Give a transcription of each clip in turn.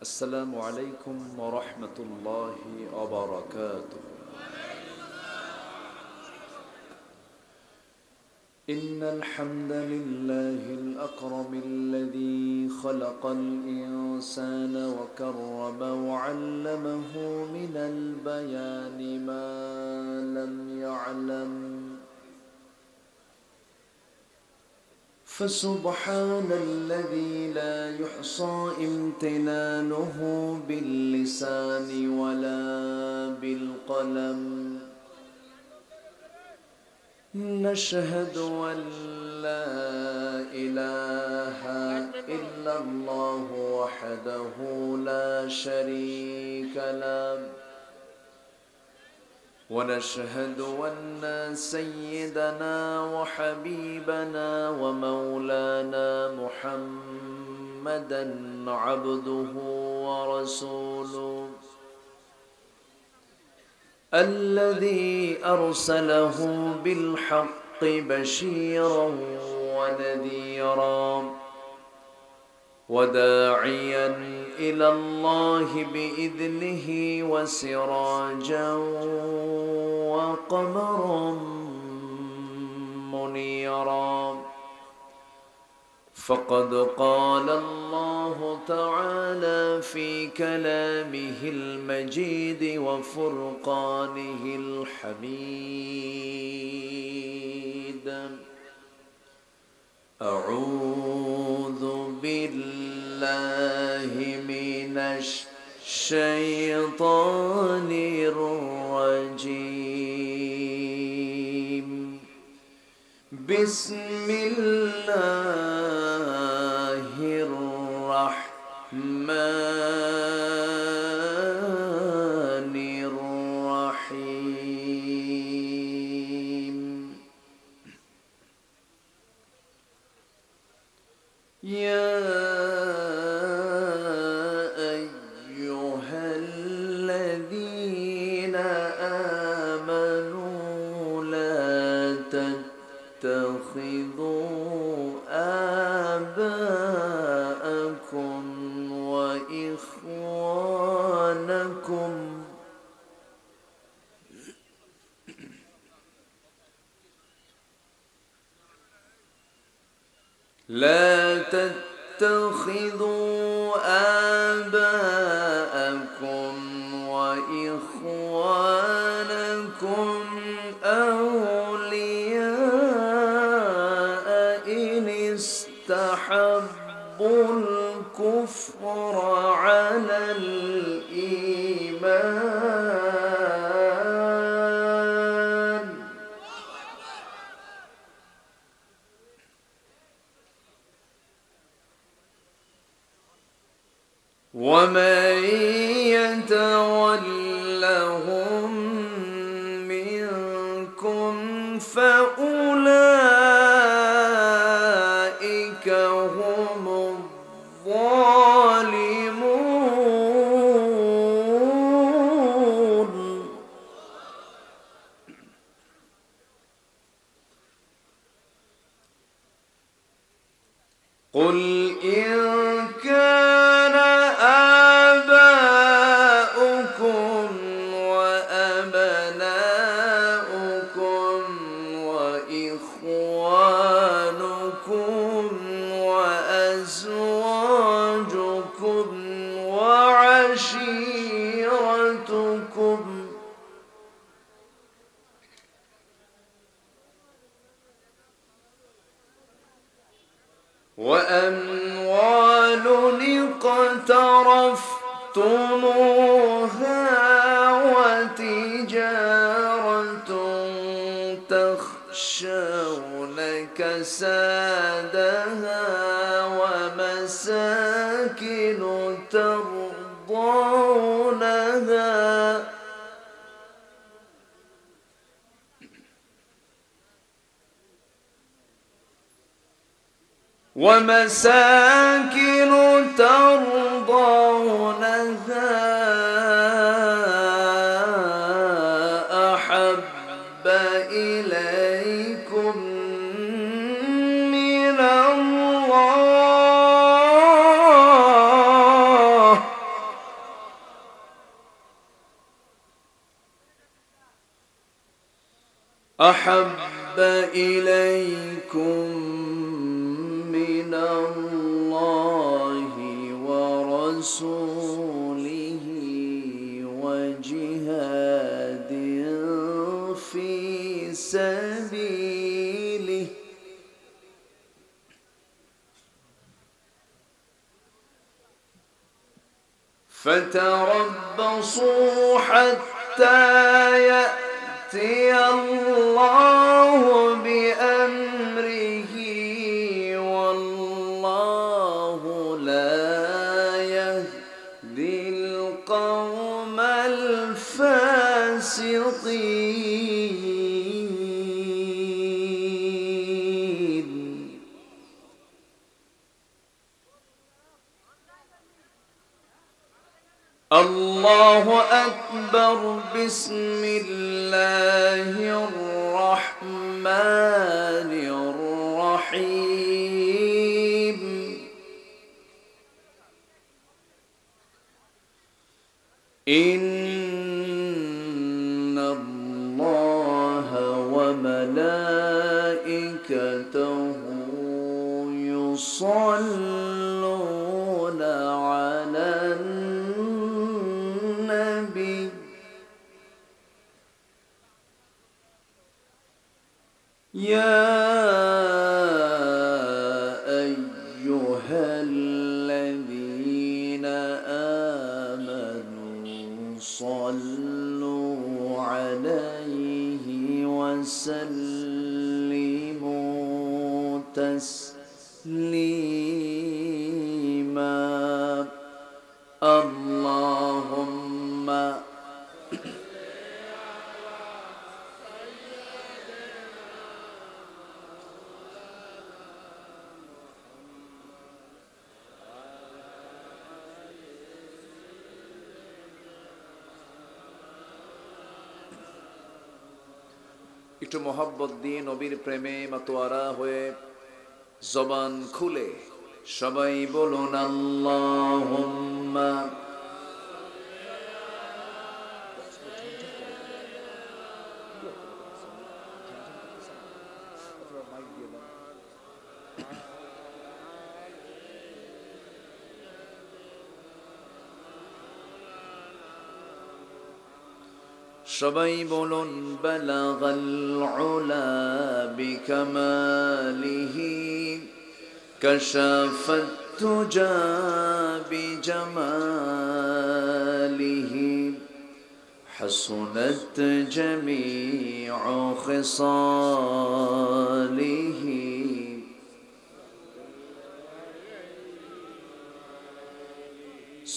السلام عليكم ورحمة الله وبركاته. إن الحمد لله الأكرم الذي خلق الإنسان وكرم وعلمه من البيان ما لم يعلم، فسبحان الذي لا يحصى امتنانه باللسان ولا بالقلم. نشهد أن لا إله إلا الله وحده لا شريك له، ونشهد أن سيدنا وحبيبنا ومولانا محمدا عبده ورسوله الذي أرسله بالحق بشيرا ونذيرا وداعيا إلى الله بإذنه وسراجا وقمرا منيرا. فقد قال الله تعالى في كلامه المجيد وفرقانه الحميد: أعوذ بالله من الشيطان الرجيم. بسم الله الرحمن الرحيم. يا أيها الذين آمنوا لا تتخذوا آباءكم وإخوانكم أولياء إن استحبوا الكفر على الإيمان، ومن يتولهم منكم فأولئك هم الظالمون. قل إن كان آباؤكم وأبناؤكم وإخوانكم وأزواجكم وعشيرتكم وأموال اقترفتموها وتجارة تخشون كسادها ومساكن ترضونها أحب إليكم من الله أحب إليكم من الله ورسوله وجهاد في سبيله فتربصوا حتى يأتي الله بأمره والله لا يهدي القوم الفاسقين. الله أكبر. بسم الله الرحمن الرحيم. إن الله وملائكته يصلون على النبي يا أيها الذين آمنوا صلوا عليه وسلموا تسليما. اللهم একটু মোহাব্বত দিয়ে নবীর প্রেমে মাতোয়ারা হয়ে জবান খুলে সবাই বলুন আল্লাহুম্মা। সবাই বলুন বালাগাল উলা বিকামালিহি কাশাফাত তুজা বিজামালিহি হাসুনাত জামিউ খিসালিহি।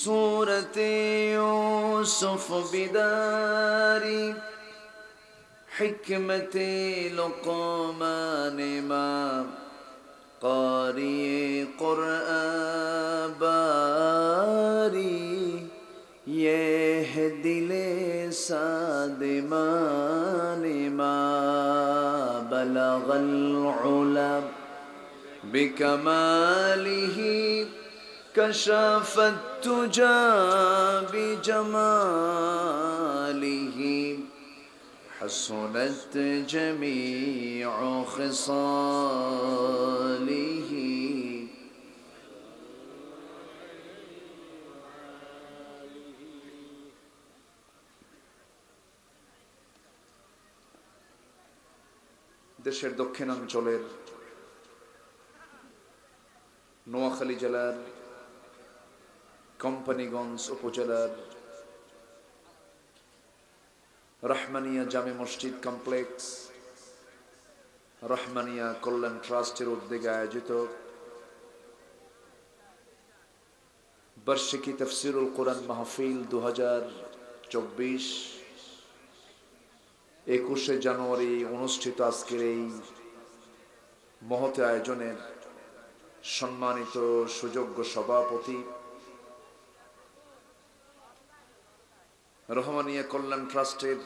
سورة يوسف بداري حكمة لقمان ما قارئ قرآن باري يهدي لسادمان ما بلغ العلا بكماله كشف التجى بجماله حسنت جميع خصاله. দেশের দক্ষিণাঞ্চলের নোয়াখালী জেলার কোম্পানিগঞ্জ উপজেলার রহমানিয়া জামে মসজিদ কমপ্লেক্স রহমানিয়া কল্যাণ ট্রাস্টের উদ্যোগে আয়োজিত বার্ষিকী তাফসীরুল কোরআন মাহফিল 2024 21শে জানুয়ারি অনুষ্ঠিত আজকের এই মহৎ আয়োজনের সম্মানিত সুযোগ্য সভাপতি রহমানিয়া কল্যাণ ট্রাস্টের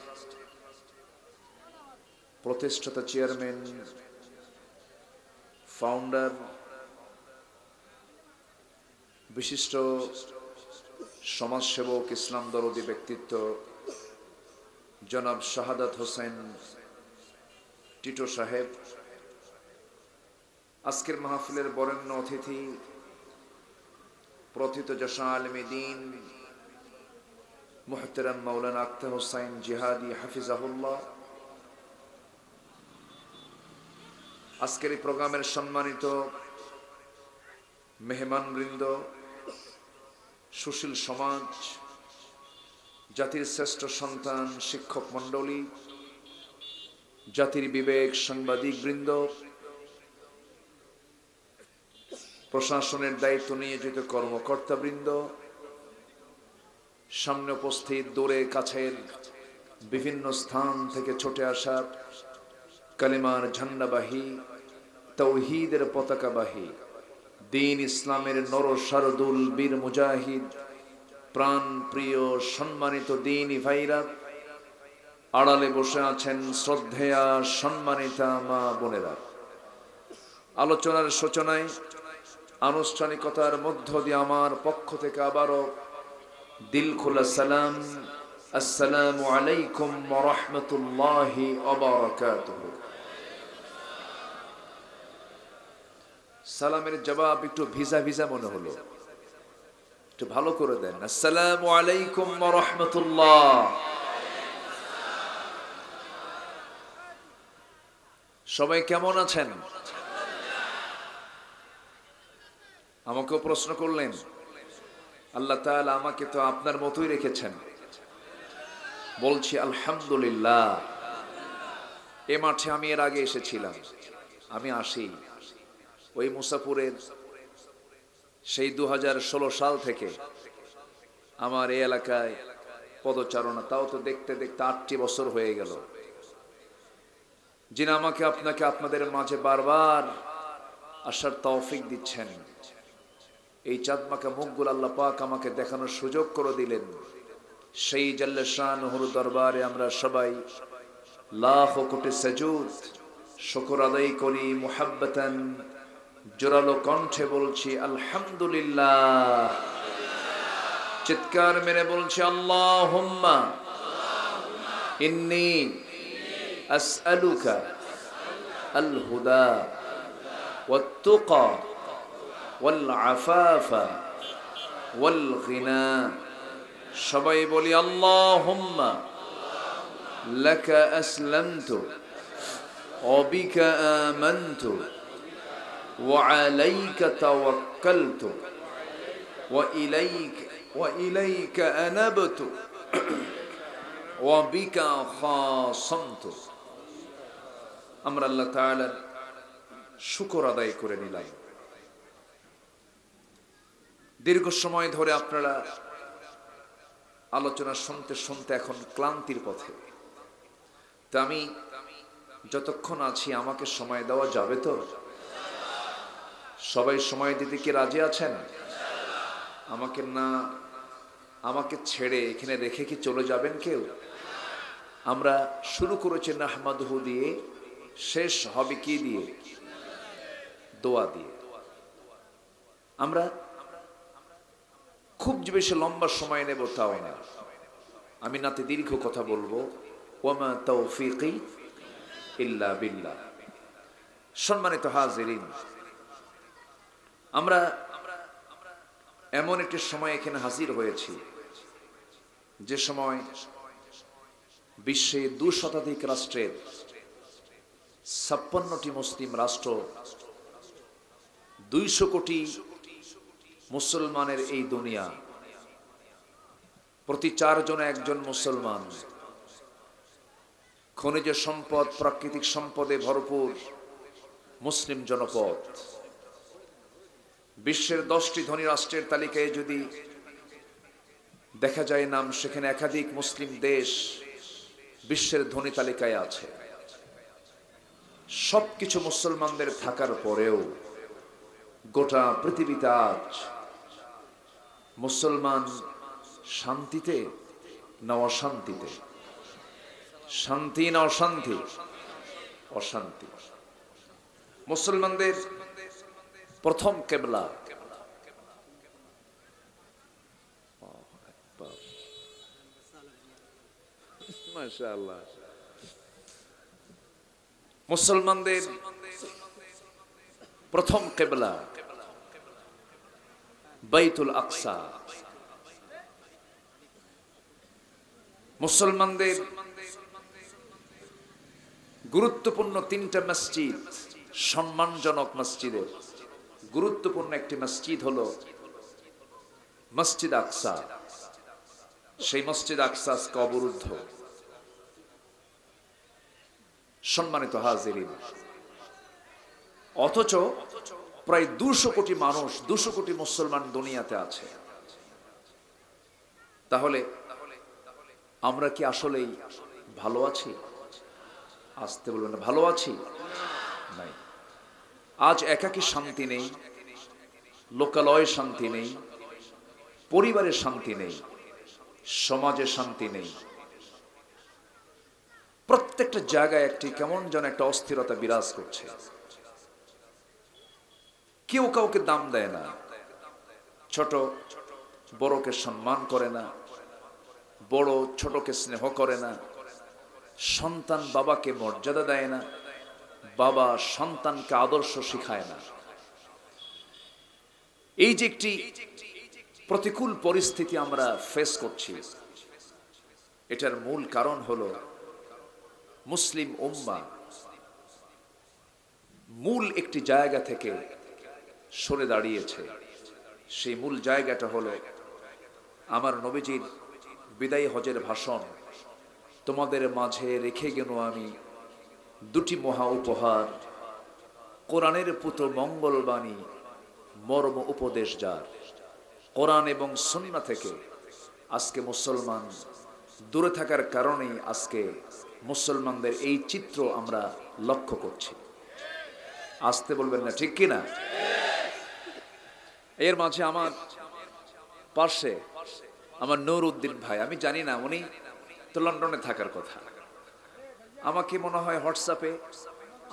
প্রতিষ্ঠাতা চেয়ারম্যান ফাউন্ডার বিশিষ্ট সমাজসেবক ইসলাম দরদী ব্যক্তিত্ব জনাব শাহাদাত হোসেন টিটো সাহেব, আজকের মাহফিলের বরেণ্য অতিথি প্রথিতযশা আলেমে দ্বীন মুহতারাম মাওলানা আখতার হোসাইন জিহাদি হাফিজাহুল্লাহ, আজকের এই প্রোগ্রামের সম্মানিত মেহমানবৃন্দ, সুশীল সমাজ, জাতির শ্রেষ্ঠ সন্তান শিক্ষক মণ্ডলী, জাতির বিবেক সাংবাদিক বৃন্দ, প্রশাসনের দায়িত্ব নিয়োজিত কর্মকর্তা বৃন্দ, সামনে উপস্থিত দূরে কাছের বিভিন্ন স্থান থেকে ছুটে আসা কালিমার ঝান্ডাবাহী, তাওহীদের পতাকাবাহী, দ্বীন ইসলামের নর শারদুল বীর মুজাহিদ, প্রাণ প্রিয় সম্মানিত দ্বীনি ভাইরা, আড়ালে বসে আছেন শ্রদ্ধেয়া সম্মানিতা মা বোনেরা, আলোচনার সূচনায় আনুষ্ঠানিকতার মধ্য দিয়ে আমার পক্ষ থেকে আবারও দিল খোলা সালাম, আসসালামু আলাইকুম ওয়া রাহমাতুল্লাহি ওয়া বারাকাতুহু। সালামের জবাব একটু ভিজা ভিজা মনে হলো, একটু ভালো করে দেন। আসসালামু আলাইকুম ওয়া রাহমাতুল্লাহ। সবাই কেমন আছেন? আমাকেও প্রশ্ন করলেন, আল্লাহ তাআলা আমাকে তো আপনার মতোই রেখেছেন। বলছি আলহামদুলিল্লাহ। এ মাঠে আমি এর আগে এসেছিলাম, আমি আসি ওই মুসাপুরের সেই 2016 সাল থেকে আমার এই এলাকায় পদচারণা, তাও তো দেখতে দেখতে 8টি বছর হয়ে গেল। যিনি আমাকে আপনাকে আপনাদের মাঝে বারবার আসার তৌফিক দিচ্ছেন, এই চাঁদমাকা মুখগুলো আল্লাহ পাক আমাকে দেখানোর সুযোগ করে দিলেন, সেই জাল্লে শানুহুর দরবারে আমরা সবাই লাখ কোটি সাজুদ শুকর আদায় করি। মুহাব্বাতান জোরালো কণ্ঠে বলছি আলহামদুলিল্লাহ। চিৎকার মেরে বলছি আল্লাহুম্মা ইন্নী আসআলুকা আল হুদা ওয়াত তুকা ওয়াল আফাফা ওয়াল গিনা। সবাই বলি আল্লাহুম্মা লাকা আসলামতু ওয়া বিকা আমানতু ওয়া আলাইকা তাওয়াক্কালতু ওয়া ইলাইকা আনাবতু ওয়া বিকা খাসামতু। আমরা আল্লাহ তাআলার শুকর আদায় করে নিলাম। দীর্ঘ সময় ধরে আপনারা আলোচনা শুনতে শুনতে এখন ক্লান্তির পথে, তা আমি যতক্ষণ আছি আমাকে সময় দেওয়া যাবে তো? সবাই সময় দিতে কি রাজি আছেন? আমাকে ছেড়ে এখানে রেখে কি চলে যাবেন কেউ? আমরা শুরু করেছি নাহমাদুহু দিয়ে, শেষ হবে কি দিয়ে? দোয়া দিয়ে। আমরা খুব বেশি লম্বা সময় নেব তাও না, আমি নাতে দীর্ঘ কথা বলবো। ওয়ামা তাওফীকি ইল্লা বিল্লাহ। সম্মানিত হাজিরিন, আমরা এমন একটি সময় এখানে হাজির হয়েছি যে সময় বিশ্বে 2 শতাধিক রাষ্ট্রের 56টি মুসলিম রাষ্ট্র, 200 কোটি মুসলমানের এই দুনিয়া, প্রতি 4 জনে 1 জন মুসলমান, খনিজ সম্পদ প্রাকৃতিক সম্পদে ভরপুর মুসলিম জনপদ। বিশ্বের 10টি ধনী রাষ্ট্রের তালিকায় যদি দেখা যায় নাম, সেখানে একাধিক মুসলিম দেশ বিশ্বের ধনী তালিকায় আছে। সবকিছু মুসলমানদের থাকার পরেও গোটা পৃথিবীতে আজ মুসলমান শান্তিতে না অশান্তিতে? শান্তি না অশান্তি? অশান্তি। মুসলমানদের প্রথম কেবলা মাশাআল্লাহ, মুসলমানদের প্রথম কিবলা বাইতুল আকসা। মুসলমানদের গুরুত্বপূর্ণ তিনটা মসজিদ, সম্মানজনক মসজিদের গুরুত্বপূর্ণ একটি মসজিদ হলো মসজিদ আকসা। সেই মসজিদ আকসা আজকে অবরুদ্ধ। সম্মানিত হাজিরিন, অথচ প্রায় 200 কোটি মানুষ, 200 কোটি মুসলমান দুনিয়াতে আছে। তাহলে আমরা কি আসলেই ভালো আছি? আসতে বলবেন না, ভালো আছি নাই। আজ একাকী শান্তি নেই, লোকালয়ে শান্তি নেই, পরিবারে শান্তি নেই, সমাজে শান্তি নেই। প্রত্যেকটা জায়গায় একটি কেমন যেন একটা অস্থিরতা বিরাজ করছে। কেউ কাউকে দাম দেয় না, ছোট বড়কে সম্মান করে না, বড় ছোটকে স্নেহ করে না, সন্তান বাবাকে মর্যাদা দেয় না, বাবা সন্তানকে আদর্শ শিখায় না। এই যে একটি প্রতিকূল পরিস্থিতি আমরা ফেস করছি, এটার মূল কারণ হলো মুসলিম উম্মাহ মূল একটি জায়গা থেকে সরে দাঁড়িয়েছে। সেই মূল জায়গাটা হলো আমার নবীজির বিদায়ী হজের ভাষণ, তোমাদের মাঝে রেখে গেল আমি দুটি মহা উপহার, কোরআনের পুত্র মঙ্গলবাণী, মর্ম উপদেশ যার। কোরআন এবং সুন্নাহ থেকে আজকে মুসলমান দূরে থাকার কারণেই আজকে মুসলমানদের এই চিত্র আমরা লক্ষ্য করছি। আসতে বলবেন না, ঠিক কিনা? এর মাঝে আমার পাশে আমার নুরউদ্দিন ভাই, আমি জানি না উনি তো লন্ডনে থাকার কথা, আমাকে মনে হয় হোয়াটসঅ্যাপে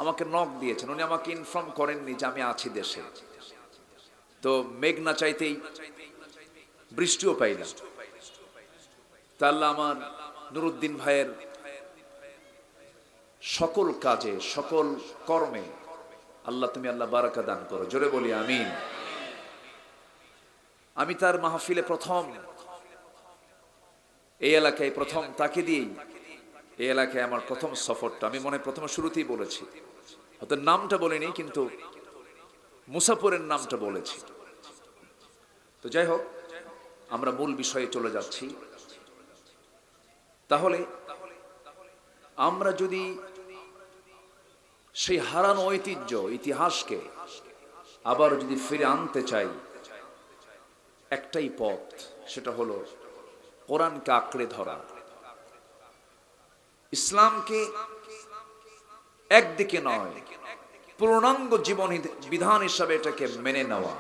আমাকে নক দিয়েছেন, উনি আমাকে ইনফর্ম করেননি যে আমি আছি দেশে। তো মেঘ না চাইতেই বৃষ্টিও পাইলাম। তা আল্লাহ আমার নুরউদ্দিন ভাইয়ের সকল কাজে, সকল কর্মে আল্লাহ তুমি আল্লাহ বারাকা দান করো, জোরে বলি আমিন। আমি তার মাহফিলে প্রথম এই এলাকায় প্রথম তাকে দিয়েই এই এলাকায় আমার প্রথম সফরটা, আমি মনে প্রথম শুরুতেই বলেছি, হয়তো নামটা বলিনি কিন্তু মুসাফরের নামটা বলেছি। তো যাই হোক, আমরা মূল বিষয়ে চলে যাচ্ছি। তাহলে আমরা যদি সেই হারানো ঐতিহ্য, ইতিহাসকে আবার যদি ফিরে আনতে চাই, একটাই পথ, সেটা হলো কোরআনকে আঁকড়ে ধরা, ইসলামকে একদিকে নয় পূর্ণাঙ্গ জীবন বিধান হিসাবে এটাকে মেনে নেওয়া।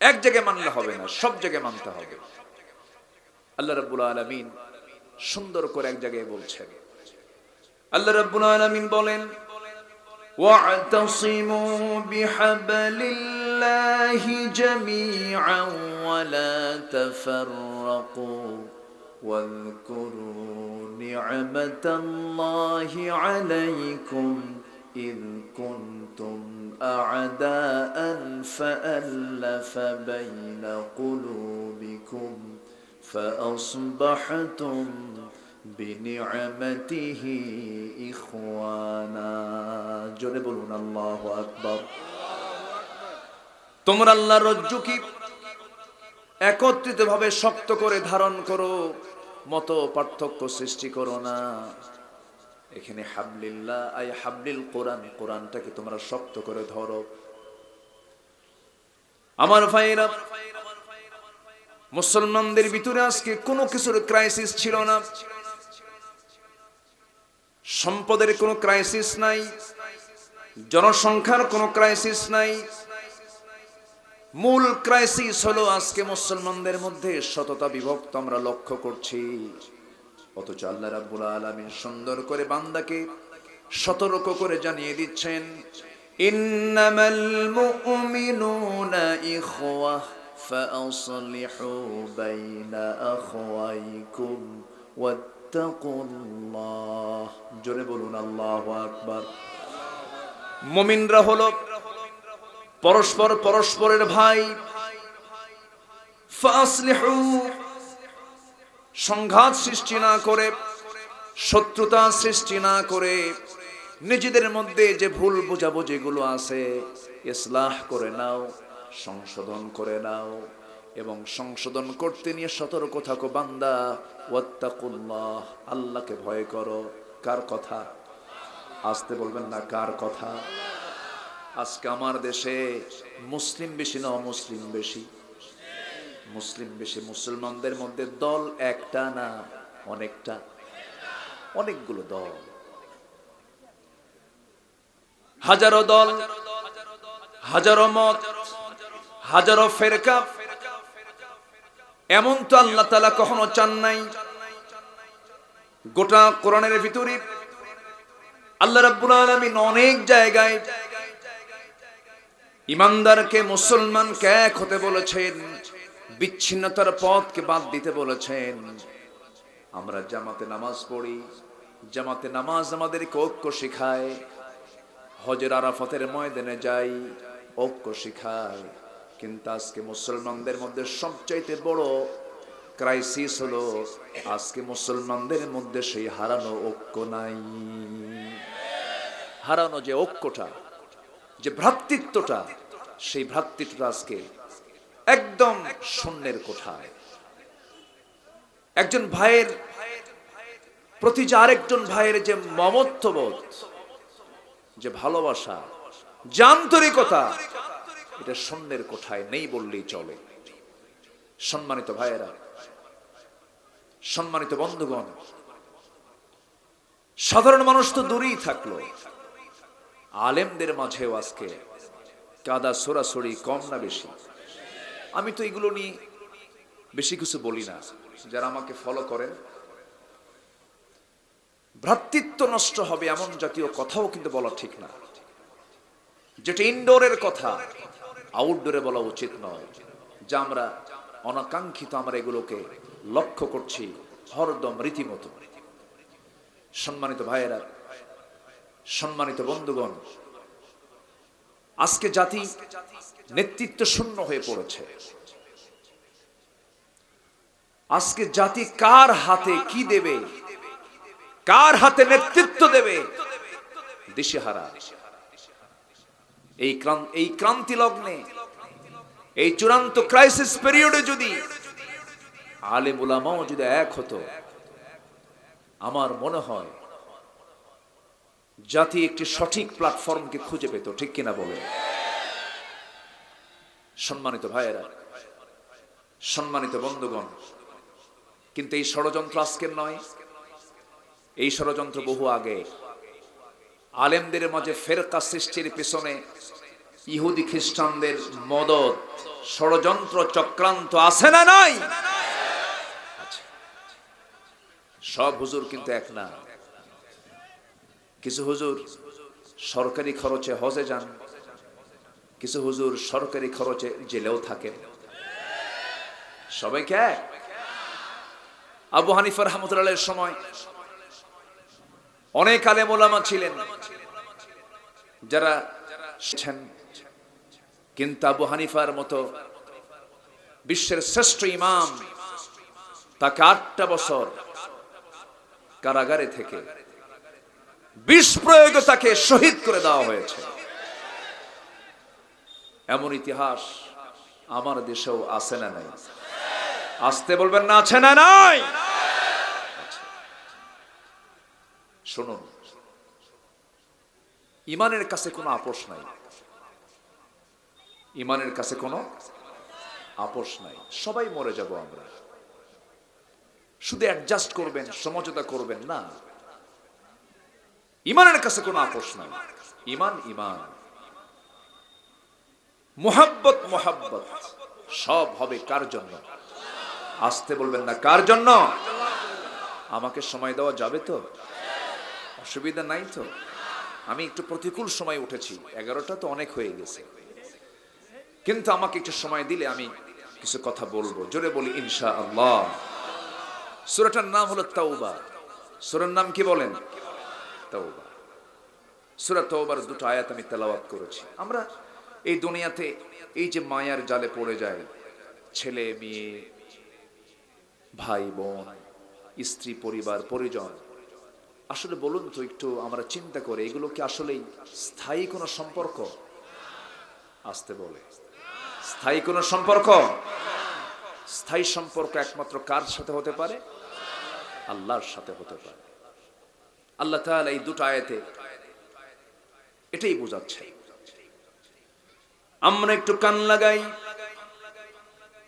এক জায়গায় মানলে হবে না, সব জায়গায় মানতে হবে। আল্লাহ রাব্বুল আলামিন সুন্দর করে এক জায়গায় বলছেন, আল্লাহ রাব্বুল আলামিন বলেন, ওয়া'তাসিমু বিহাবলিল্লাহি জামিআন ওয়া লা তাফাররাকু ওয়াযকুরু নি'মাতাল্লাহি আলাইকুম ইয কুনতুম আ'দাআন ফাআল্লাফা বাইনা কুলুবিকুম فأصبحتم بنعمته إخوانا জোরে বলুন আল্লাহু আকবার। তোমরা আল্লাহর রজ্জুকে একত্রিত ভাবে শক্ত করে ধারণ করো, মত পার্থক্য সৃষ্টি করো না। এখানে হাবলিল্লাহ আই হাবলিল কোরআন, কোরআনটাকে তোমরা শক্ত করে ধরো। আমার ভাইরা, মুসলমানদের ভিতরে আজকে কোনো কিছুর ক্রাইসিস ছিল না, সম্পদের কোনো ক্রাইসিস নাই, জনসংখ্যার কোনো ক্রাইসিস নাই। মূল ক্রাইসিস হলো আজকে মুসলমানদের মধ্যে সততা বিভক্ত আমরা লক্ষ্য করছি। অথচ আল্লাহ রাব্বুল আলামিন সুন্দর করে বান্দাকে সতর্ক করে জানিয়ে দিচ্ছেন, ইন্নামাল মুমিনুনা ইখওয়াহ فأصلحوا بين أخويكم ওয়াত্তাকুল্লাহ। জোরে বলুন আল্লাহু আকবার। মুমিনরা হলো পরস্পর পরস্পরের ভাই। ফাসলিহু, সংঘাত সৃষ্টি না করে, শত্রুতা সৃষ্টি না করে, নিজেদের মধ্যে যে ভুল বোঝাবুঝিগুলো আছে ইসলাহ করে নাও, সংশোধন করে নাও, এবং সংশোধন করতে নিয়ে সতর্ক থাকো বান্দা। ওয়াত্তাকুল্লাহ, আল্লাহকে ভয় করো। কার কথা? আসতে বলবেন না, কার কথা? আজকে আমার দেশে মুসলিম বেশি না অমুসলিম বেশি? মুসলিম বেশি। মুসলমানদের মধ্যে দল একটা না অনেকটা, অনেকগুলো দল, হাজারো দল, হাজারো মত, হাজারো ফেরকা। এমন তো আল্লাহ তাআলা কখনো চান নাই। গোটা কোরআনের ভিতরে আল্লাহ রাব্বুল আলামিন অনেক জায়গায় ইমানদারকে, মুসলমানকে এক হতে বলেছেন, বিচ্ছিন্নতার পথকে বাদ দিতে বলেছেন। আমরা জামাতে নামাজ পড়ি, জামাতে নামাজ আমাদেরকে ঐক্য শিখায়। হজের আরাফাতের ময়দানে যাই, ঐক্য শিখায়। কিন্তু আজকে মুসলমানদের মধ্যে সবচাইতে বড় ক্রাইসিস হলো আজকে মুসলমানদের মধ্যে সেই হারানো ঐক্য নাই। হারানো যে ঐক্যটা, যে ভ্রাতৃত্বটা, সেই ভ্রাতৃত্বটা আজকে একদম শূন্যের কোঠায়। একজন ভাইয়ের প্রতি যে আরেকজন ভাইয়ের যে মমত্ববোধ, যে ভালোবাসা, যে আন্তরিকতা, এটা শূন্যের কোঠায় নেই বললেই চলে। সম্মানিত ভাইয়েরা, সম্মানিত বন্ধুগণ, সাধারণ মানুষ তো দূরেই থাকলো, আলেমদের মাঝেও আজকে কাদা সরাসরি কম না বেশি? আমি তো এগুলো নিয়ে বেশি কিছু বলি না। যারা আমাকে ফলো করেন, ভ্রাতৃত্ব নষ্ট হবে এমন জাতীয় কথাও কিন্তু বলা ঠিক না। যেটা ইনডোরের কথা আউটডোরে বলা উচিত নয়। যা আমরা অনাকাঙ্ক্ষিত, আমরা এগুলোকে লক্ষ্য করছি হরদম রীতিমতো। সম্মানিত ভাইয়েরা, সম্মানিত বন্ধুগণ, আজকে জাতি নেতৃত্ব শূন্য হয়ে পড়েছে। আজকে জাতি কার হাতে কি দেবে, কার হাতে নেতৃত্ব দেবে, দিশেহারা। এই ক্রান্তি লগ্নে, এই চূড়ান্ত ক্রাইসিস পিরিয়ডে যদি আলেম উলামাও যদি এক হতো, আমার মনে হয় জাতি একটি সঠিক প্ল্যাটফর্মকে খুঁজে পেত। ঠিক কিনা বলে? সম্মানিত ভাইয়েরা, সম্মানিত বন্ধুগণ, কিন্তু এই ষড়যন্ত্র আজকের নয়, এই ষড়যন্ত্র বহু আগে। আলেমদের মাঝে ফেরকা সৃষ্টির পিছনে ইহুদি খ্রিস্টানদের মদত, ষড়যন্ত্র, চক্রান্ত আছে না নাই? সব হুজুর কিন্তু এক না। কিছু হুজুর সরকারি খরচে হজে যান, কিছু হুজুর সরকারি খরচে জেলেও থাকেন। সবাইকে এক। আবু হানিফা রাহমাতুল্লাহর সময় অনেক আলেম ওলামা ছিলেন যারা, কিন্তু আবু হানিফার মতো বিশ্বের শ্রেষ্ঠ ইমাম, তাকে 8টা বছর কারাগারে থেকে বিষ প্রয়োগে তাকে শহীদ করে দেওয়া হয়েছে। এমন ইতিহাস আমার দেশেও আছে না নাই? আসতে বলবেন না, আছে না নাই? শুনুন, ইমানের কাছে কোনো আপোষ নাই। ইমানের কাছে কোনো আপোষ নাই। সবাই মরে যাব আমরা। শুধু অ্যাডজাস্ট করবেন, সমঝোতা করবেন না। ইমানের কাছে কোনো আপোষ নাই। ইমান ইমান, মুহাব্বত মুহাব্বত, সব হবে কার জন্য? আসতে বলবেন না, কার জন্য? আমাকে সময় দেওয়া যাবে তো? অসুবিধা নাই তো? আমি একটু প্রতিকূল সময় উঠেছি, 11টা তো অনেক হয়ে গেছে, কিন্তু আমাকে একটু সময় দিলে আমি কিছু কথা বলবো। জোরে বলি ইনশাআল্লাহ। সূরাটার নাম হলো তাওবা। সূরার নাম কি বলেন? তাওবা। সূরা তাওবার দুটো আয়াত আমি তেলাওয়াত করেছি। আমরা এই দুনিয়াতে এই যে মায়ার জালে পড়ে যায়, ছেলে মেয়ে, ভাই বোন, স্ত্রী, পরিবার, পরিজন, আসলে বলুন তো একটু আমরা চিন্তা করে, এগুলো কি আসলেই স্থায়ী কোনো সম্পর্ক? আসতে বলে, স্থায়ী কোনো সম্পর্ক? স্থায়ী সম্পর্ক একমাত্র কার সাথে হতে পারে? আল্লাহর সাথে হতে পারে। আল্লাহ তাআলা এই দুটো আয়াতে এটাই বোঝাচ্ছে। আমরা একটু কান লাগাই,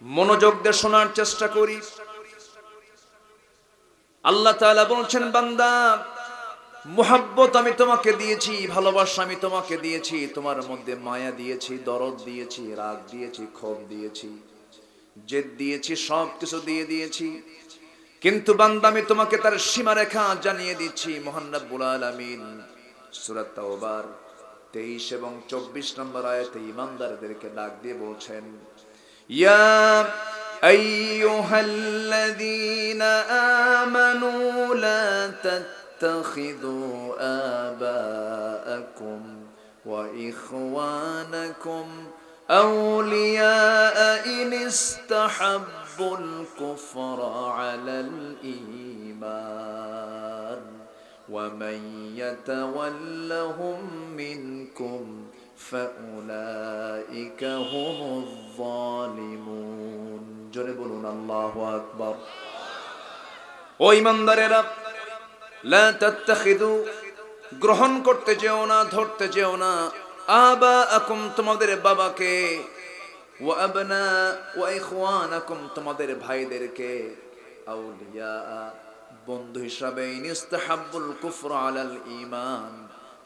মনোযোগ দিয়ে শোনার চেষ্টা করি। আল্লাহ তাআলা বলছেন, বান্দা, মুহাব্বত আমি তোমাকে দিয়েছি, ভালোবাসা আমি তোমাকে দিয়েছি, তোমার মধ্যে মায়া দিয়েছি, দরদ দিয়েছি, রাগ দিয়েছি, ক্ষোভ দিয়েছি, জেদ দিয়েছি, সব কিছু দিয়ে দিয়েছি। কিন্তু বান্দা, আমি তোমাকে তার সীমারেখা জানিয়ে দিচ্ছি। মহান রব্বুল আলামিন সূরা তাওবার 23 এবং 24 নম্বর আয়াতে ঈমানদারদেরকে ডাক দিয়ে বলছেন, ইয়া আইয়ুহাল্লাযীনা আমানু লা তাত্তাখিযু আবাআকুম ওয়া ইখওয়ানাকুম আউলিয়া ইন ইসতাহাব্বুল কুফরা আলাল ঈমান ওয়া মান ইয়াতাওয়াল্লাহুম মিনকুম ফাউলাইকা হুমুয যালিমুন। জোরে বলুন আল্লাহু আকবার। ও ঈমানদারেরা, লা তাত্তাখিযু, গ্রহণ করতে যেও না, ধরতে যেও না, আবাআকুম, তোমাদের বাবাকে, ওয়া আবনা ওয়া ইখওয়ানাকুম, তোমাদের ভাইদেরকে, আউলিয়া, বন্ধু হিসাবে, ইনস্তাহাব্বুল কুফর আলাল ঈমান,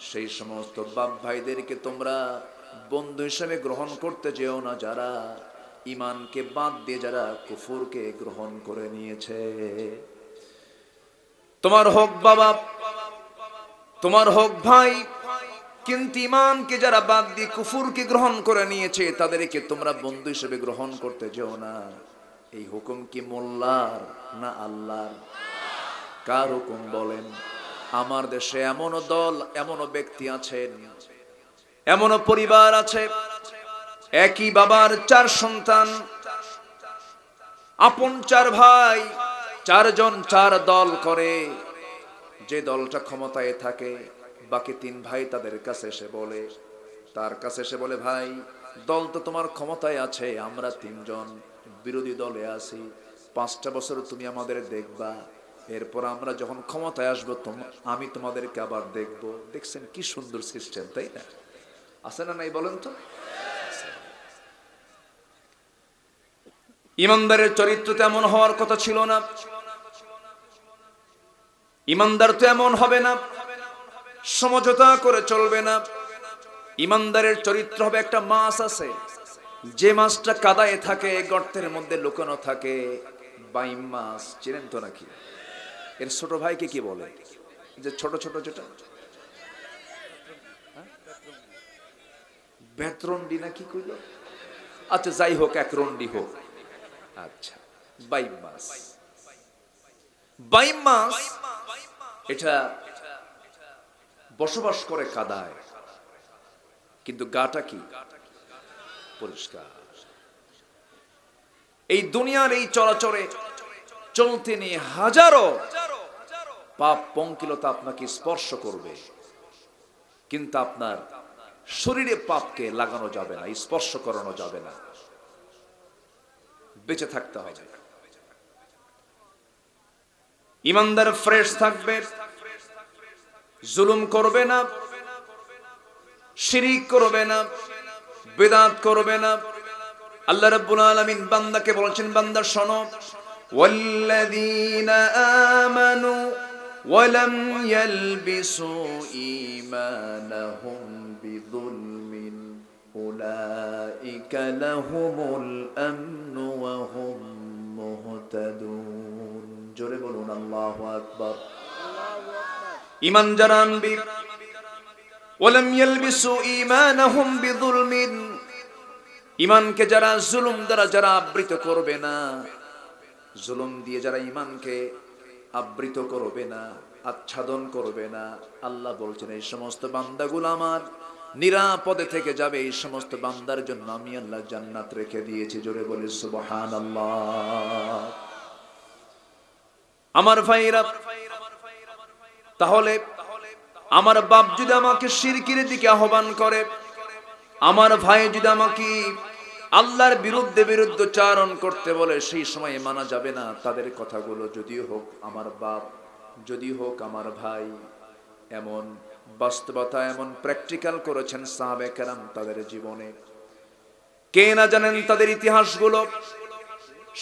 সেই সমস্ত বাপ ভাইদেরকে তোমরা বন্ধু হিসাবে গ্রহণ করতে যেও না যারা ঈমানকে বাদ দিয়ে, যারা কুফরকে গ্রহণ করে নিয়েছে। তোমার হোক বাবা, তোমার হোক ভাই, কিন্তু ঈমানকে যারা বাদ দিয়ে কুফরকে গ্রহণ করে নিয়েছে, তাদেরকে তোমরা বন্ধু হিসেবে গ্রহণ করতে যেও না। এই হুকুম কি মোল্লার না আল্লাহর? কার হুকুম বলেন? আমার দেশে এমনও দল, এমনও ব্যক্তি আছেন, এমনও পরিবার আছে, একই বাবার 4 সন্তান, আপন 4 ভাই, 4 জন 4 দল করে। যে দলটা ক্ষমতায় থাকে, বাকি 3 ভাই তাদের কাছে এসে বলে, তার কাছে এসে বলে, ভাই, দল তো তোমার ক্ষমতায় আছে, আমরা 3 জন বিরোধী দলে আছি, 5টা বছর তুমি আমাদের দেখবা, এরপর আমরা যখন ক্ষমতায় আসবো আমি তোমাদেরকে আবার দেখবো। দেখছেন কি সুন্দর সিস্টেম, তাই না? আছে না নাই বলেন তো? ঈমানদারের চরিত্র তেমন হওয়ার কথা ছিল না। ঈমানদার তো এমন হবে না, সমঝোতা করে চলবে না। ঈমানদারের চরিত্র হবে, একটা মাছ আছে, যে মাছটা কাদায় থাকে, গর্তের মধ্যে লুকানো থাকে, বাইম মাছ, চেনেন তো নাকি? এর ছোট ভাইকে কি বলে? যে ছোট ছোট যেটা বেতরন্ডি না কি কইল? আচ্ছা, যাই হোক, এক রন্ডি হোক। আচ্ছা, বাইম মাছ। বাইম মাছ এটা বসবাস করে কাদায়, কিন্তু গাটা কি? পরিষ্কার। এই দুনিয়ার এই চলাচলে চলতে নিয়ে হাজারো পাপ পঙ্কিলতা আপনাকে স্পর্শ করবে, কিন্তু আপনার শরীরে পাপকে লাগানো যাবে না, স্পর্শ করানো যাবে না। বেঁচে থাকতে হবে। ঈমানদার ফ্রেশ থাকবে, জুলুম করবে না, শিরিক করবে না, বিদআত করবে না। আল্লাহ রাব্বুল আলামিন বান্দাকে বলেছেন, বান্দা শোনো, ওয়াল্লাযীনা আমানু ওয়া লাম ইয়ালবিসু ঈমানাহুম বিযুলমিন উলাইকা লাহুমুল আমনু ওয়া হুম মুহতাদুন। জোরে বলুন আল্লাহু আকবার। ঈমান যারা আনবে, ওয়া লাম ইয়ালবিসু ঈমানাহুম বিযুলমিন, ঈমানকে যারা জুলুম দ্বারা যারা আবৃত করবে না, জুলুম দিয়ে যারা ঈমানকে আবৃত করবে না, আচ্ছাদন করবে না। আল্লাহ বলছেন এই সমস্ত বান্দাগুলো আমার নিরাপদে থেকে যাবে। এই সমস্ত বান্দার জন্য আমি আল্লাহ জান্নাত রেখে দিয়েছি। জোরে বলি সুবহানাল্লাহ। আমার ভাইরা, তাহলে আমার বাপ যদি আমাকে শিরকের দিকে আহ্বান করে, আমার ভাই যদি আমাকে আল্লাহর বিরুদ্ধে চারণ করতে বলে, সেই সময় মানা যাবে না তাদের কথাগুলো। যদিও হোক আমার বাপ, যদি হোক আমার ভাই। এমন বাস্তবতা, এমন প্র্যাকটিক্যাল করেছেন সাহাবে কেরাম তাদের জীবনে। কে না জানেন তাদের ইতিহাসগুলো।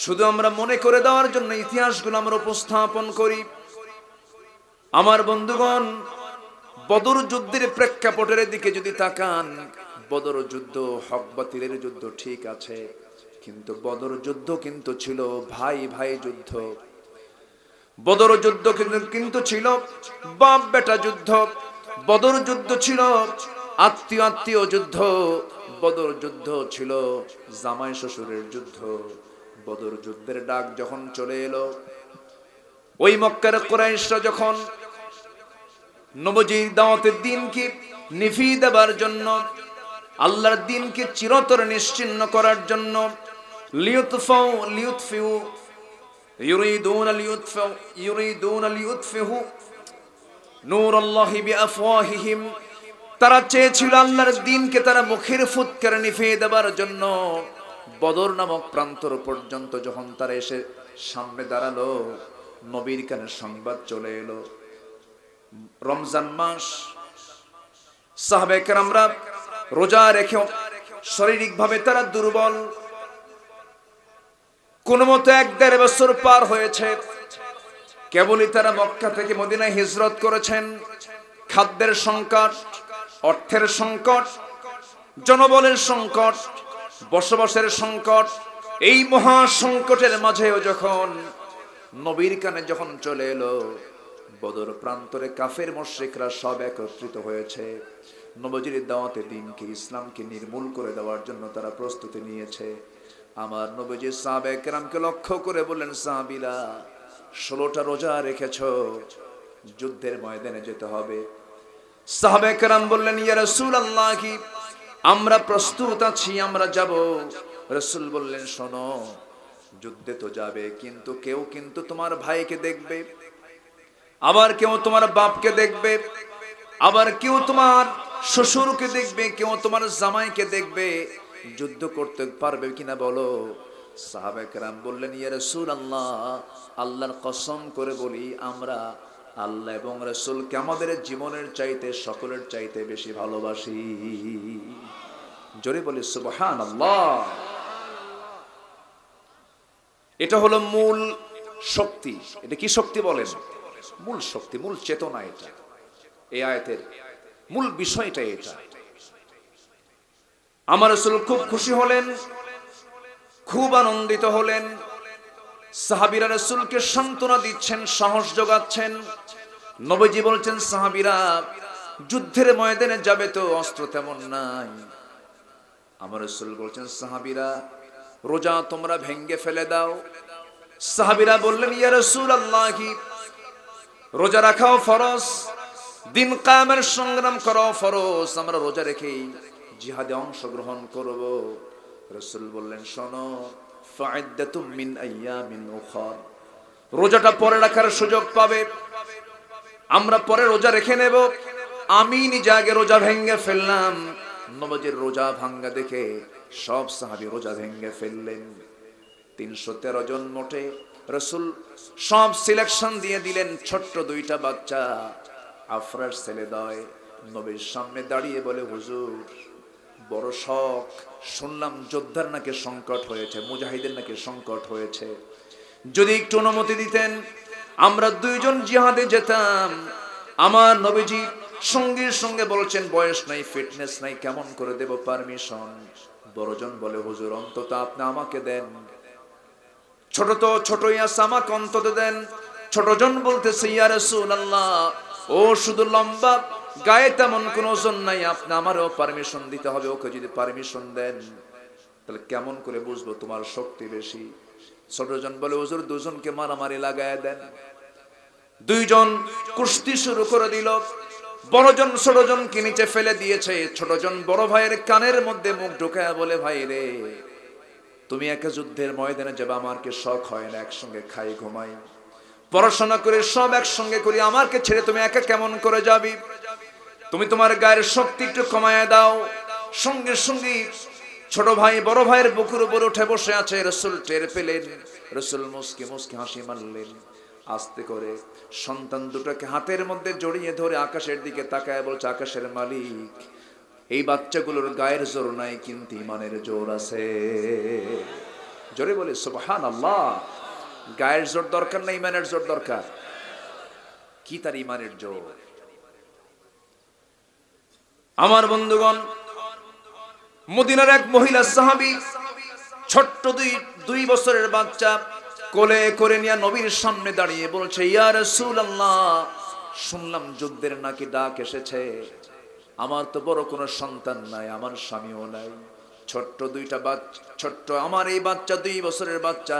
শুধু আমরা মনে করে দেওয়ার জন্য ইতিহাসগুলো আমরা উপস্থাপন করি। আমার বন্ধুগণ, বদর যুদ্ধের প্রেক্ষাপটের দিকে যদি তাকান, বদর যুদ্ধ হক বাতিলের যুদ্ধ ঠিক আছে, কিন্তু বদর যুদ্ধ কিন্তু ছিল ভাই ভাই যুদ্ধ। বদর যুদ্ধ কিন্তু ছিল বাপ বেটা যুদ্ধ। বদর যুদ্ধ ছিল আত্মীয় আত্মীয় যুদ্ধ। বদর যুদ্ধ ছিল জামাই শ্বশুরের যুদ্ধ। বদর যুদ্ধের ডাক যখন চলে এলো, ওই মক্কার কুরাইশরা যখন নবীর দাওয়াতের দিনকে নিভিয়ে দেবার জন্য, আল্লাহর দিনকে চিরতরে নিশ্চিহ্ন করার জন্য, ইউরিদুনা লিউতফিউ নূরাল্লাহি বিআফওয়াহিহিম, তারা চেয়েছিল আল্লাহর দিনকে তারা মুখের ফুৎকারে নিভিয়ে দেবার জন্য। বদর নামক প্রান্তর পর্যন্ত যখন তারা এসে সামনে দাঁড়ালো, নবীর কানে সংবাদ চলে এলো রমজান মাস। সাহাবে কেরামরা রোজা রেখেও শারীরিকভাবে তারা দুর্বল। কোন মতে 1-1.5 বছর পার হয়েছে, কেবলই তারা মক্কা থেকে মদিনায় হিজরত করেছেন। খাদ্যের সংকট, অর্থের সংকট, জনবলের সংকট, বসবাসের সংকট, এই মহা সংকটের মাঝেও যখন নবীর কানে যখন চলে এলো, বদর প্রান্তরে কাফের মুশরিকরা সব একত্রিত হয়েছে। নবীর দাওয়াতে দ্বীনকে, ইসলামকে নির্মূল করে দেওয়ার জন্য তারা প্রস্তুতি নিয়েছে। আমার নবীজি সাহাবে কেরামকে লক্ষ্য করে বললেন, সাহাবীরা 16টা রোজা রেখেছো, যুদ্ধের ময়দানে যেতে হবে। সাহাবে কেরাম বললেন, ইয়া রাসূলুল্লাহ, আমরা প্রস্তুত আছি, আমরা যাব। রাসূল বললেন, শোনো, যুদ্ধে তো যাবে, কিন্তু কেউ কিন্তু তোমার ভাইকে দেখবে, আবার কেউ তোমার বাপকে দেখবে, আবার কেউ তোমার শ্বশুরকে দেখবে, কেউ তোমার জামাইকে দেখবে। যুদ্ধ করতে পারবে কিনা বলো? সাহাবা কেরাম বললেন, ইয়া রাসূলুল্লাহ, আল্লাহর কসম করে বলি, আমরা আল্লাহ এবং রাসূলকে আমাদের জীবনের চাইতে, সকলের চাইতে বেশি ভালোবাসি। জোরে বলি সুবহানাল্লাহ। এটা হলো মূল শক্তি। এটা কি শক্তি বলেন? মূল শক্তি, মূল চেতনা। এটা এই আয়াতের মূল বিষয়টা এটা। আমার রাসূল খুব খুশি হলেন, খুব আনন্দিত হলেন। সাহাবীরা রাসূলকে সান্ত্বনা দিচ্ছেন, সাহস যোগাচ্ছেন। নবীজি বলছেন, সাহাবীরা যুদ্ধের ময়দানে যাবে তো, অস্ত্র তেমন নাই। আমার রাসূল বলছেন, সাহাবীরা রোজা তোমরা ভেঙ্গে ফেলে দাও। সাহাবীরা বললেন, ইয়া রাসূলুল্লাহ, রোজা রাখাও ফরজ, দিন কায়েমের সংগ্রাম করাও ফরজ, আমরা রোজা রেখেই জিহাদে অংশগ্রহণ করব। রাসূল বললেন, শোনো, ফাইদ্দাতুম মিন আইয়ামিন উখর, রোজাটা পরে রাখার সুযোগ পাবে, আমরা পরে রোজা রেখে নেব। আমি নিজে আগে রোজা ভেঙ্গে ফেললাম। নবীর রোজা ভাঙ্গা দেখে সব সাহাবী রোজা ভেঙ্গে ফেললেন। 313 জন মোটে রাসূল সব সিলেকশন দিয়ে দিলেন। ছোট্ট 2টা বাচ্চা, আফরার ছেলেদয়, নবীর সামনে দাঁড়িয়ে বলে, হুজুর, বড় শখ শুনলাম যোদ্ধার নাকি সংকট হয়েছে, মুজাহিদের নাকি সংকট হয়েছে, যদি একটু অনুমতি দিতেন আমরা 2 জন জিহাদে যেতাম। আমার নবীজি সঙ্গে সঙ্গে বলছেন, বয়স নাই, ফিটনেস নাই, কেমন করে দেব পারমিশন? বড়জন বলে, হুজুর, অন্তত আপনি আমাকে দেন। ছোট তো ছোটই আছে, আমাকে অন্তত দেন। ছোটজন বলতেছে, ইয়া রাসূলুল্লাহ, ও শুধু লম্বা, গায়ে তেমন কোনো ওজন নাই, আপনি আমারও পারমিশন দিতে হবে। ওকে যদি পারমিশন দেন তাহলে কেমন করে বুঝবো তোমার শক্তি বেশি? ছোটজন বলে, হুজুর, 2 জনকে মারামারি লাগায় দেন। দুইজন কুস্তি শুরু করে দিল। বড়জন ছোটজনকে নিচে ফেলে দিয়েছে। ছোটজন বড় ভাইয়ের কানের মধ্যে মুখ ঢুকায় বলে, ভাই রে, তুমি একা যুদ্ধের ময়দানে যাবে, আমার কি শখ হয় না একসঙ্গে খাই ঘুমাই পড়াশোনা করে সব একসঙ্গে করি, আমাকে ছেড়ে তুমি একা কেমন করে যাবি? তুমি তোমার গায়ের শক্তি একটু কমায় দাও। সঙ্গে সঙ্গে ছোট ভাই বড় ভাইয়ের বুকুর উপর উঠে বসে আছে। রাসূল টের পেলেন। রাসূল মুস্কি মুস্কি হাসি মারলেন। আস্তে করে সন্তান দুটোকে হাতের মধ্যে জড়িয়ে ধরে আকাশের দিকে তাকায় বলছে, আকাশের মালিক, এই বাচ্চাগুলোর গায়ের জোর নাই, কিন্তু ইমানের জোর আছে। জোরে বলে সুবহানাল্লাহ। গায়ের জোর দরকার না, ইমানের জোর দরকার। কি তার ইমানের জোর? আমার বন্ধুগণ, মদিনার এক মহিলা সাহাবী ছোট্ট দুই বছরের বাচ্চা কোলে করে নিয়ে নবীর সামনে দাঁড়িয়ে বলছে, ইয়া রাসূলুল্লাহ, শুনলাম যুদ্ধের নাকি ডাক এসেছে। আমার তো বড় কোনো সন্তান নাই, আমার স্বামীও নাই, ছোট্ট আমার এই বাচ্চা 2 বছরের বাচ্চা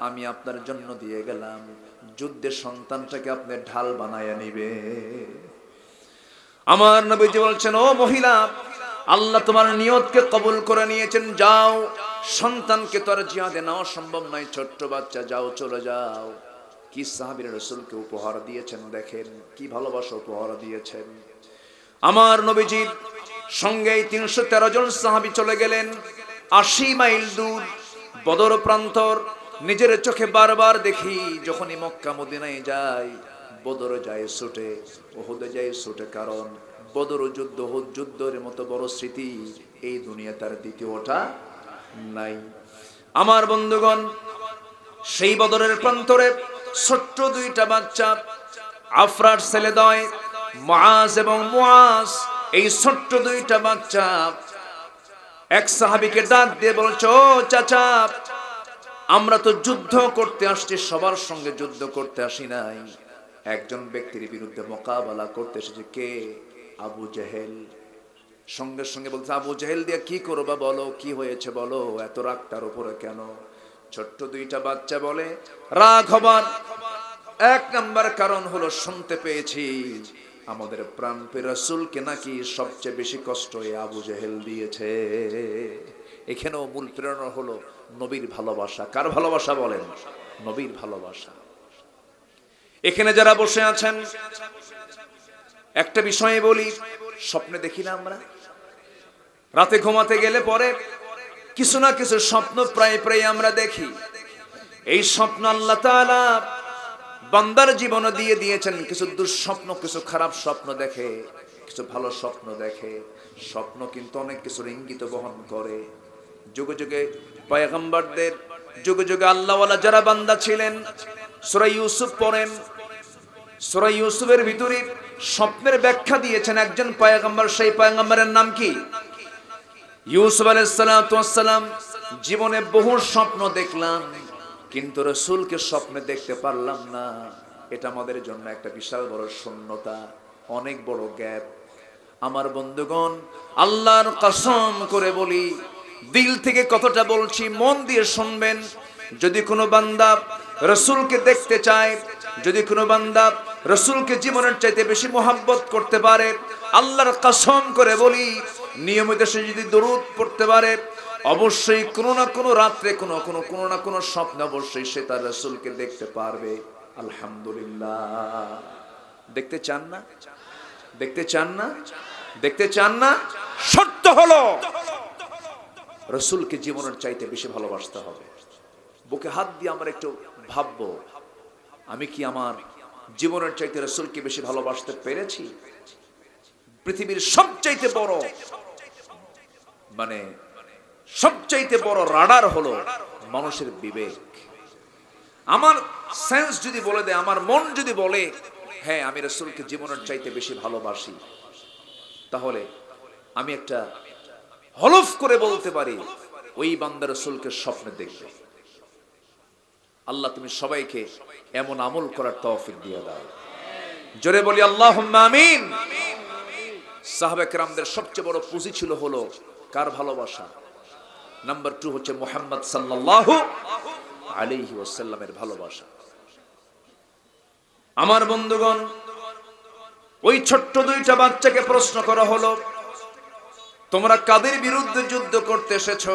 আমি আপনার জন্য দিয়ে গেলাম। যুদ্ধের সন্তানটাকে আপনি ঢাল বানায়া নিবে। আমার নবীজি বলছেন, ও মহিলা, আল্লাহ তোমার নিয়তকে কবুল করে নিয়েছেন, যাও। সন্তানকে তো আর জিহাদে নেওয়া সম্ভব নয়, ছোট্ট বাচ্চা, যাও, চলে যাও। কি সাহাবীরা রাসূলকে উপহার দিয়েছেন দেখেন, কি ভালোবাসা উপহার দিয়েছেন। আমার নবীজির সঙ্গে 313 জন সাহাবী চলে গেলেন 80 মাইল দূর বদর প্রান্তর। নিজের চোখে বারবার দেখি, যখনই মক্কা মদিনায় যাই, বদরে যায় ছুটে, উহুদে যায় ছুটে, কারণ বদর যুদ্ধ, উহুদ যুদ্ধের মতো বড় স্মৃতি এই দুনিয়া তার দ্বিতীয়টা নাই। আমার বন্ধুগণ, সেই বদরের প্রান্তরে ছোট্ট 2টা বাচ্চা, আফরার ছেলেদ্বয় মুআজ এবং মুআজ, এই ছোট্ট 2টা বাচ্চা এক সাহাবীকে ডাক দিয়ে বলছে, ও চাচা, আমরা তো যুদ্ধ করতে আসছি, সবার সঙ্গে যুদ্ধ করতে আসি নাই, একজন ব্যক্তির বিরুদ্ধে মোকাবেলা করতে এসেছে। কে? আবু জেহেল। সঙ্গে সঙ্গে বলছে, আবু জেহেল দিয়ে কি করবা বলো, কি হয়েছে বলো, এত রাগটার উপরে কেন? ছোট্ট 2টা বাচ্চা বলে, রাগ হবার 1 নাম্বার কারণ হলো, শুনতে পেয়েছি আমাদের প্রাণপ্রিয় রাসূলকে নাকি সবচেয়ে বেশি কষ্ট এই আবু জেহেল দিয়েছে। এখানেও মূল প্রেরণা হলো নবীর ভালোবাসা। কার ভালোবাসা বলেন? নবীর ভালোবাসা। এখানে যারা বসে আছেন, একটা বিষয়ে বলি, স্বপ্নে দেখি না আমরা? রাতে ঘুমাতে গেলে পরে কিছু না কিছু স্বপ্ন প্রায় আমরা দেখি। এই স্বপ্ন আল্লাহ তাআলা বান্দার জীবনে দিয়ে দিয়েছেন। কিছু দুঃস্বপ্ন, কিছু খারাপ স্বপ্ন দেখে, কিছু ভালো স্বপ্ন দেখে। স্বপ্ন কিন্তু অনেক কিছুর ইঙ্গিত বহন করে। যুগে যুগে পয়গম্বরদের, যুগে যুগে আল্লাহওয়ালা যারা বান্দা ছিলেন, সূরা ইউসুফ পড়েন, সূরা ইউসুফের ভিতরে স্বপ্নের ব্যাখ্যা দিয়েছেন একজন পয়গম্বর। সেই পয়গম্বরের নাম কি? ইউসুফ আলাইহিস সালাতু ওয়াস সালাম। জীবনে বহু স্বপ্ন দেখলাম, কিন্তু রাসূলকে স্বপ্নে দেখতে পারলাম না। এটা আমাদের জন্য একটা বিশাল বড় শূন্যতা, অনেক বড় গ্যাপ। আমার বন্ধুগণ, আল্লাহর কসম করে বলি, দিল থেকে কতটা বলছি, মন দিয়ে শুনবেন। যদি কোনো বান্দা রাসূলকে দেখতে চায়, যদি কোনো বান্দা রাসূলকে জীবনের চাইতে বেশি মোহাব্বত করতে পারে, আল্লাহর কসম করে বলি, নিয়মিত সে যদি দরুদ পড়তে পারে, অবশ্যই কোনো না কোনো রাত্রে, কোনো না কোনো স্বপ্ন অবশ্যই সে তার রাসূলকে দেখতে পারবে। আলহামদুলিল্লাহ। দেখতে চান না? দেখতে চান না? দেখতে চান না? শর্ত হলো রাসূলকে জীবনের চাইতে বেশি ভালোবাসতে হবে। বুকে হাত দিয়ে আমরা একটু ভাববো, আমি কি আমার জীবনের চাইতে রাসূলকে বেশি ভালোবাসতে পেরেছি? পৃথিবীর সবচাইতে বড়, মানে সবচাইতে বড় রাডার হলো মানুষের বিবেক। আমার সেন্স যদি বলে দেয়, আমার মন যদি বলে, হ্যাঁ আমি রাসূলকে জীবনের চাইতে বেশি ভালোবাসি, তাহলে আমি একটা হলফ করে বলতে পারি, ওই বান্দা রাসূলকে স্বপ্নে দেখবে। আল্লাহ তুমি সবাইকে এমন আমল করার তৌফিক দিয়ে দাও। জোরে বলি আল্লাহুম্মা আমিন। সাহাবা কেরামদের সবচেয়ে বড় পুঁজি ছিল হলো কার ভালোবাসা? নাম্বার 2 হচ্ছে মুহাম্মদ সাল্লাল্লাহু আলাইহি ওয়াসাল্লামের ভালোবাসা। আমার বন্ধুগণ, ওই ছোট্ট দুইটা বাচ্চাকে প্রশ্ন করা হলো, তোমরা কাদের বিরুদ্ধে যুদ্ধ করতে এসেছো?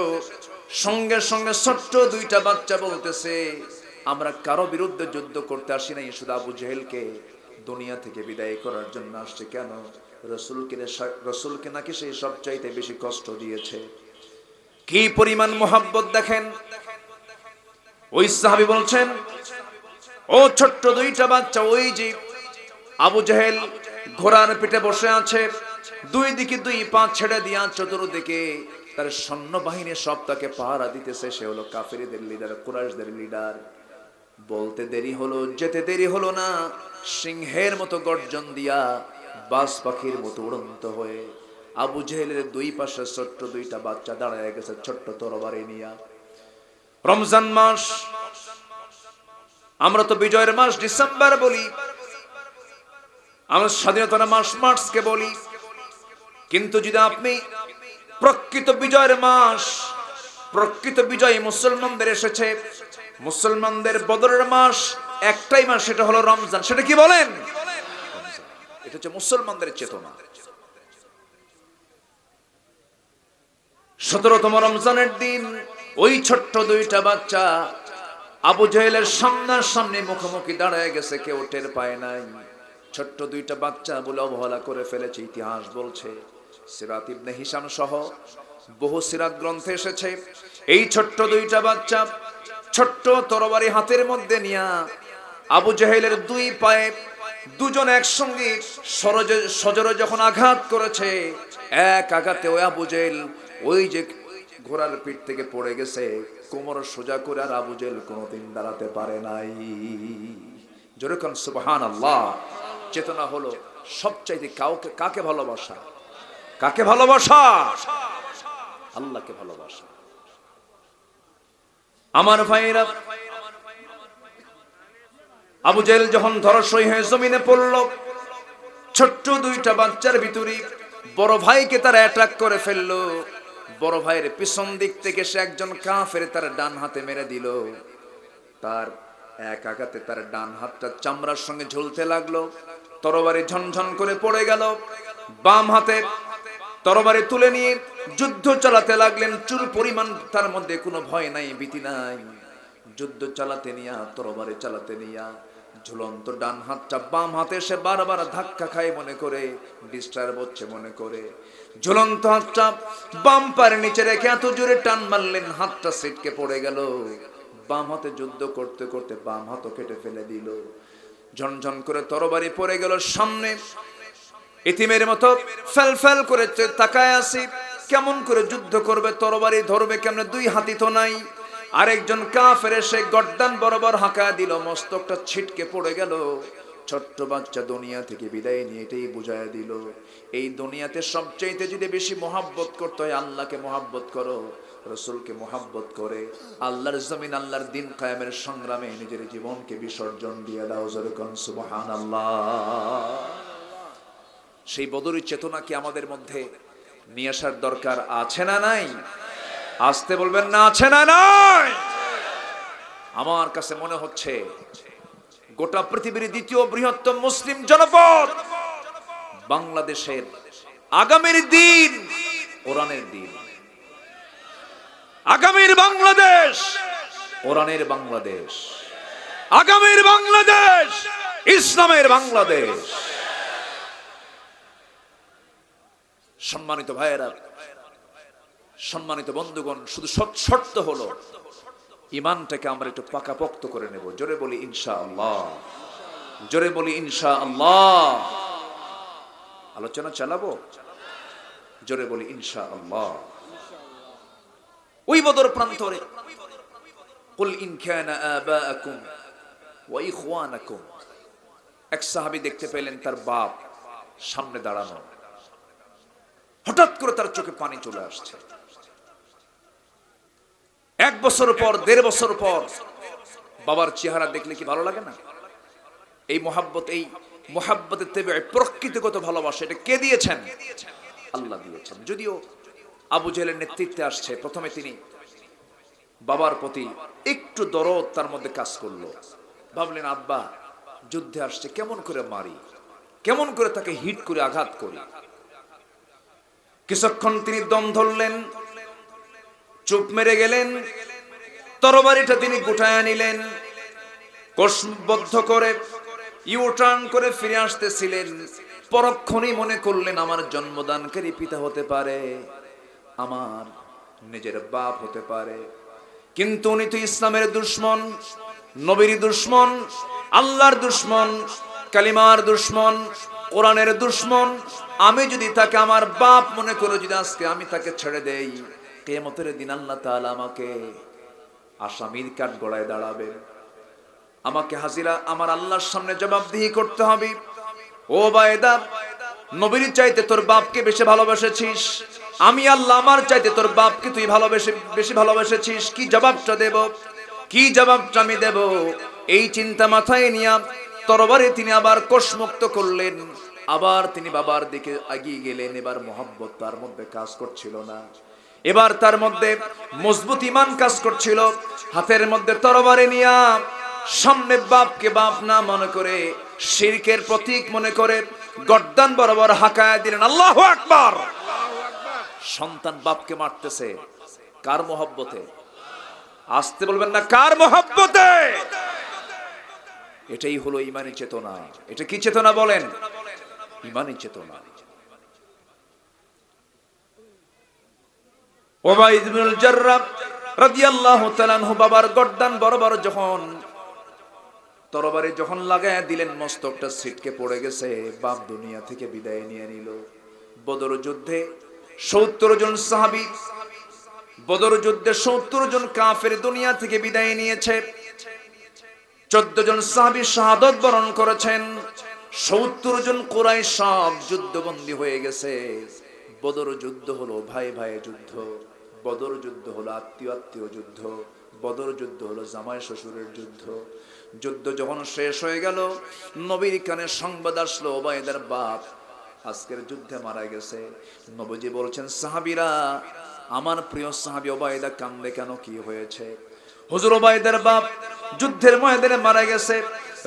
সঙ্গে সঙ্গে ছোট্ট দুইটা বাচ্চা বলতেছে, আমরা কারো বিরুদ্ধে যুদ্ধ করতে আসি নাই, শুধু আবু জেহেলকে দুনিয়া থেকে বিদায় করার জন্য আসছে। কেন? রসুলকে নাকি সেই সবচাইতে বেশি কষ্ট দিয়েছে। কি পরিমাণ মোহাব্বত দেখেন। ওই সাহাবী বলছেন, ও ছোট্ট দুইটা বাচ্চা, ওই যে আবু জেহেল ঘোড়ার পিঠে বসে আছে, দুই দিকে দুই পা ছেড়ে দিয়া চতুর্দিকে তার সৈন্যবাহিনী সব তাকে পাহারা দিতেছে। সে হলো কাফেরদের লিডার, কুরাইশদের লিডার। বলতে দেরি হলো, যেতে দেরি হলো না, সিংহের মতো গর্জন দিয়া বাজ পাখির মতো উড়ন্ত হয়ে আবু জেহেলের দুই পাশে ছোট্ট দুইটা বাচ্চা দাঁড়ায় গেছে ছোট্ট তরবারি নিয়া। রমজান মাস, আমরা তো বিজয়ের মাস ডিসেম্বর বলি, আমরা স্বাধীনতার মাস মার্চকে বলি, কিন্তু যদি আপনি প্রকৃত বিজয়ের মাস, প্রকৃত বিজয় মুসলমানদের এসেছে, মুসলমানদের বদরের মাস একটাই মাস, সেটা হলো রমজান। সেটা কি বলেন? এটা হচ্ছে মুসলমানদের চেতনা। 17তম রমজানের দিন ওই ছোট্ট দুইটা বাচ্চা আবু জেহেলের সামনাসামনি মুখোমুখি দাঁড়ায় গেছে, কেউ টের পায় নাই। ছোট্ট দুইটা বাচ্চা বলে অবহেলা করে ফেলেছে। ইতিহাস বলছে, সিরাত ইবনে হিশাম সহ বহু সিরাত গ্রন্থে এসেছে, এই ছোট্ট দুইটা বাচ্চা ছোট্ট তরবারি হাতের মধ্যে নিয়া আবু জেহেলের দুই পায়ে দুজন একসঙ্গে সজোরে যখন আঘাত করেছে, এক আঘাতে ওই আবু জেহেল ওই যে ঘোড়ার পিঠ থেকে পড়ে গেছে, কোমর সোজা করে আর আবু জেহেল কোনোদিন দাঁড়াতে পারে নাই। জোরে কোন সুবহানাল্লাহ। চেতনা হলো সবচাইতে কাকে ভালোবাসা? কাকে ভালোবাসা? আল্লাহকে ভালোবাসা। আমার ভাইরা, আবু জেহেল যখন ধরাশয়ী হয়ে জমিনে পড়ল, ছোট্ট দুইটা বাচ্চার ভিতরে বড় ভাইকে তারা অ্যাটাক করে ফেললো। বড় ভাইয়ের পিছন দিক থেকে সে একজন কাফের তার ডান হাতে মেরে দিল। তার এক আঘাতে তার ডান হাতটা চামড়ার সঙ্গে ঝুলতে লাগলো, তরবারি ঝনঝন করে পড়ে গেল। বাম হাতে তরবারি তুলে নিয়ে যুদ্ধ চালাতে লাগলেন। চুল পরিমাণ তার মধ্যে কোনো ভয় নাই, ভীতি নাই। যুদ্ধ চালাতে নিয়া, তরবারি চালাতে নিয়া ঝুলন্ত ডান হাতটা বাম হাতে সে বারবার ধাক্কা খায় মনে করে, ডিস্টার্ব হচ্ছে মনে করে। ঝুলন্ত হাতটা বাম পায়ের নিচে রেখে এত জোরে টান মারলেন, হাতটা ছিটকে পড়ে গেল। বাম হাতে যুদ্ধ করতে করতে বাম হাতও কেটে ফেলে দিল। ঝনঝন করে তরবারি পড়ে গেল সামনে। ইতিমের মতো ফেল ফেল করে তাকায় আসি, কেমন করে যুদ্ধ করবে, তরবারি ধরবে কেমনে, দুই হাতি তো নাই। আরেকজন কাফের এসে গর্দান বরাবর হাঁকা দিল, মস্তকটা ছিটকে পড়ে গেল। ছোট্ট বাচ্চা দুনিয়া থেকে বিদায় নিয়ে এটাই বুঝায় দিল, এই দুনিয়াতে সবচাইতে যদি বেশি মোহাব্বত করতে হয়, আল্লাহকে মোহাব্বত করো, রসুলকে মোহাব্বত করে আল্লাহর জমিন, আল্লাহর দিন কায়েমের সংগ্রামে নিজের জীবনকে বিসর্জন দিয়ে দাও। যেরকম সুবহানাল্লাহ। সেই বদরি চেতনা কি আমাদের মধ্যে নিয়ে আসার দরকার আছে না নাই? আসতে বলবেন না, আছে না নাই? আমার কাছে মনে হচ্ছে গোটা পৃথিবীর দ্বিতীয় বৃহত্তম মুসলিম জনপদ বাংলাদেশের আগামীর দিন কোরআনের দিন, আগামীর বাংলাদেশ কোরআনের বাংলাদেশ, আগামীর বাংলাদেশ ইসলামের বাংলাদেশ। সম্মানিত ভাইয়েরা, সম্মানিত বন্ধুগণ, শুধু শর্ত হলো ইমানটাকে আমরা একটু পাকাপোক্ত করে নেব। জোরে বলি ইনশাআল্লাহ, জোরে বলি ইনশাআল্লাহ। আলোচনা চালাবো, জোরে বলি ইনশাআল্লাহ। ওই বদর প্রান্তরে কুল ইন কানা আবাআকুম ওয়া ইখওয়ানাকুম, এক সাহাবী দেখতে পেলেন তার বাপ সামনে দাঁড়ানো, হঠাৎ করে তার চোখে পানি চলে আসছে। 1 বছর পর, 1.5 বছর পর বাবার চেহারা দেখলে কি ভালো লাগে না? এই মোহাব্বত, এই মোহাব্বতের তেবে প্রকৃতিগত ভালোবাসা, এটা কে দিয়েছেন? আল্লাহ দিয়েছেন। যদিও আবু জেহেলের নেতৃত্বে আসছে, প্রথমে তিনি বাবার প্রতি একটু দরদ তার মধ্যে কাজ করলো। ভাবলেন আব্বা যুদ্ধে আসছে, কেমন করে মারি, কেমন করে তাকে হিট করে আঘাত করি। কিছুক্ষণ তিনি দম ধরলেন, চুপ মেরে গেলেন। তরবারিটা তিনি গুটায়া নিলেন, কোষবদ্ধ করে ইউটার্ন করে ফিরে আসতেছিলেন। পরক্ষণেই মনে করলেন আমার জন্মদানকারী পিতা হতে পারে, আমার নিজের বাপ হতে পারে, কিন্তু উনি তো ইসলামের দুশমন, নবীর দুশমন, আল্লাহর দুশমন, কালিমার দুশমন, কোরআনের দুশমন। আমি যদি তাকে আমার বাপ মনে করে যদি আজকে আমি তাকে ছেড়ে দেই, কিয়ামতের দিন আল্লাহ তাআলা আমাকে আসামির কাঠ গড়ায় দাঁড়াবে, আমাকে হাজিরা আমার আল্লাহর সামনে জবাবদিহি করতে হবে। ও বায়দা, নবীর চাইতে তোর বাপকে বেশি ভালোবেসেছিস, আমি আল্লাহ আমার চাইতে তোর বাপকে তুই বেশি ভালোবেসেছিস, কি জবাবটা দেব, কি জবাবটা আমি দেব? এই চিন্তা মাথায় নিয়ে তরবারি তিনি আবার কোষমুক্ত করলেন, আবার তিনি বাবার দিকে এগিয়ে গেলেন। এবার মহব্বত তার মধ্যে কাজ করছিল না, এবার তার মধ্যে মজবুত ঈমান কাজ করছিল। হাতের মধ্যে তরবারি নিয়ে সামনে বাপকে বাপ না মনে করে, শিরকের প্রতীক মনে করে গর্দান বরাবর হাঁকায়া দিলেন, আল্লাহু আকবার। সন্তান বাপকে মারতেছে কার মহব্বতে? আসতে বলবেন না, কার মহব্বতে? এটাই হলো ঈমানী চেতনা। এটা কি চেতনা বলেন? ঈমানী চেতনা। উবাইদ ইবনুল জাররাহ রাদিয়াল্লাহু তাআলা আনহু বাবার গর্দান বরাবর যখন তরবারি যখন লাগায়া দিলেন, মস্তকটা ছিটকে পড়ে গেছে, বাপ দুনিয়া থেকে বিদায় নিয়ে নিল। বদর যুদ্ধে ৭০ জন সাহাবী, বদর যুদ্ধে ৭০ জন কাফের দুনিয়া থেকে বিদায় নিয়েছে। ১৪ জন সাহাবী শাহাদাত বরণ করেছেন। ৭০ জন কুরাইশ সব যুদ্ধবন্দী হয়ে গেছে। বদর যুদ্ধ হলো ভাই ভাই যুদ্ধ, বদর যুদ্ধ হলো আত্মীয় আত্মীয় যুদ্ধ, বদর যুদ্ধ হলো জামাই শ্বশুরের যুদ্ধ। যুদ্ধ যখন শেষ হয়ে গেল, নবীর কানে সংবাদ আসলো উবাইদার বাপ আজকের যুদ্ধে মারা গেছে। নবীজি বলছেন, সাহাবীরা, আমার প্রিয় সাহাবী উবাইদা কান্দে কেন, কি হয়েছে? হুজুর, উবাইদার বাপ যুদ্ধের ময়দানে মারা গেছে।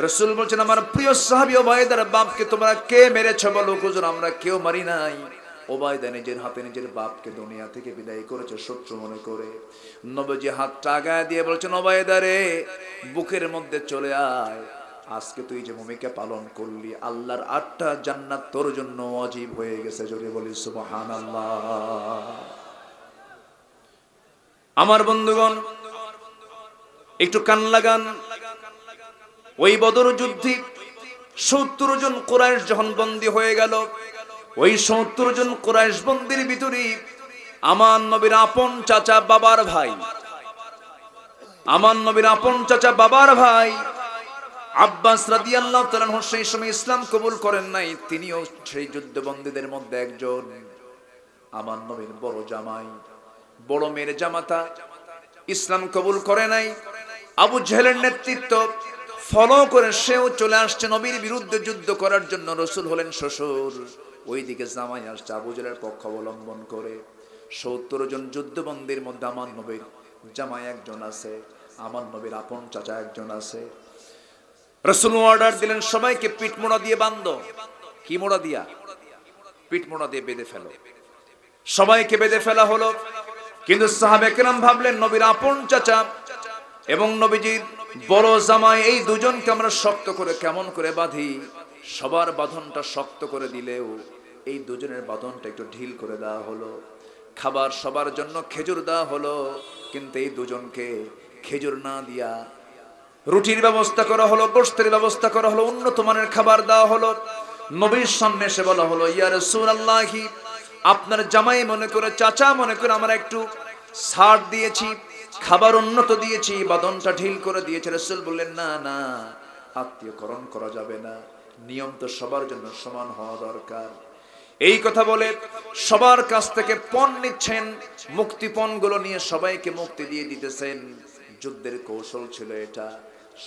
রাসূল বলছেন, আমার প্রিয় সাহাবী উবাইদার বাপকে তোমরা কে মেরেছো বলো? হুজুর, আমরা কেউ মারি নাই। উবাইদা নিজের হাতে নিজের বাপকে দুনিয়া থেকে বিদায় করেছে শত্রু মনে করে। নবীজি হাতটা আগায় দিয়ে বলছেন, উবাইদা রে, বুকের মধ্যে চলে আয়। আজকে তুই যে ভূমিকা পালন করলি, আল্লাহর ৮টা জান্নাত তোর জন্য ওয়াজিব হয়ে গেছে। জোরে বলি সুবহানাল্লাহ। আমার বন্ধুগণ, একটু কান লাগান। ওই বদর যুদ্ধে ৭০ জন কুরাইশ যখন বন্দী হয়ে গেল, ওই ৭০ জন কুরাইশ বন্দির ভিতরে আমার নবীর আপন চাচা বাবার ভাই, আমার নবীর আপন চাচা বাবার ভাই আব্বাস রাদিয়াল্লাহু তাআলা আনহু সেই সময় ইসলাম কবুল করেন নাই। তিনিও সেই যুদ্ধবন্দীদের মধ্যে একজন। আমার নবীর বড় জামাই, বড় মেয়ের জামাতা ইসলাম কবুল করে নাই। আবু জেহেলের নেতৃত্ব ফলো করে সেও চলে আসছে নবীর বিরুদ্ধে যুদ্ধ করার জন্য। রাসূল হলেন শ্বশুর, ওইদিকে জামাই আসছে আবু জেহেলের পক্ষ অবলম্বন করে। ৭০ জন যুদ্ধবন্দীর মধ্যে আমার নবীর জামাই একজন আছে, আমার নবীর আপন চাচা একজন আছে। রাসূল অর্ডার দিলেন, সবাইকে পিঠ মোড়া দিয়ে বাঁধো। কি মোড়া দিয়া? পিঠ মোড়া দিয়ে বেঁধে ফেলো। সবাইকে বেঁধে ফেলা হলো। কিন্তু সাহাবে কেরাম ভাবলেন, নবীর আপন চাচা এবং নবীজির বড় জামাই, এই দুজনকে আমরা শক্ত করে কেমন করে বাঁধি? সবার বাঁধনটা শক্ত করে দিলেও এই দুজনের বাঁধনটা একটু ঢিল করে দেওয়া হলো। খাবার সবার জন্য খেজুর দেওয়া হলো, কিন্তু এই দুজনকে খেজুর না দিয়া রুটির ব্যবস্থা করা হলো, গোশতের ব্যবস্থা করা হলো, উন্নত মানের খাবার দেওয়া হলো। নবীর সামনে এসে বলা হলো, ইয়া রাসূলুল্লাহি, আপনার জামাই মনে করে, চাচা মনে করে আমরা একটু ছাড় দিয়েছি, খাবার উন্নত দিয়েছি, বাঁধনটা ঢিল করে দিয়েছে। রাসূল বললেন, না না, আত্মীয়করণ করা যাবে না, নিয়ম তো সবার জন্য সমান হওয়া দরকার। এই কথা বলে সবার কাছ থেকে পণ নিচ্ছেন, মুক্তিপণগুলো নিয়ে সবাইকে মুক্তি দিয়ে দিতেছেন। যুদ্ধের কৌশল ছিল এটা।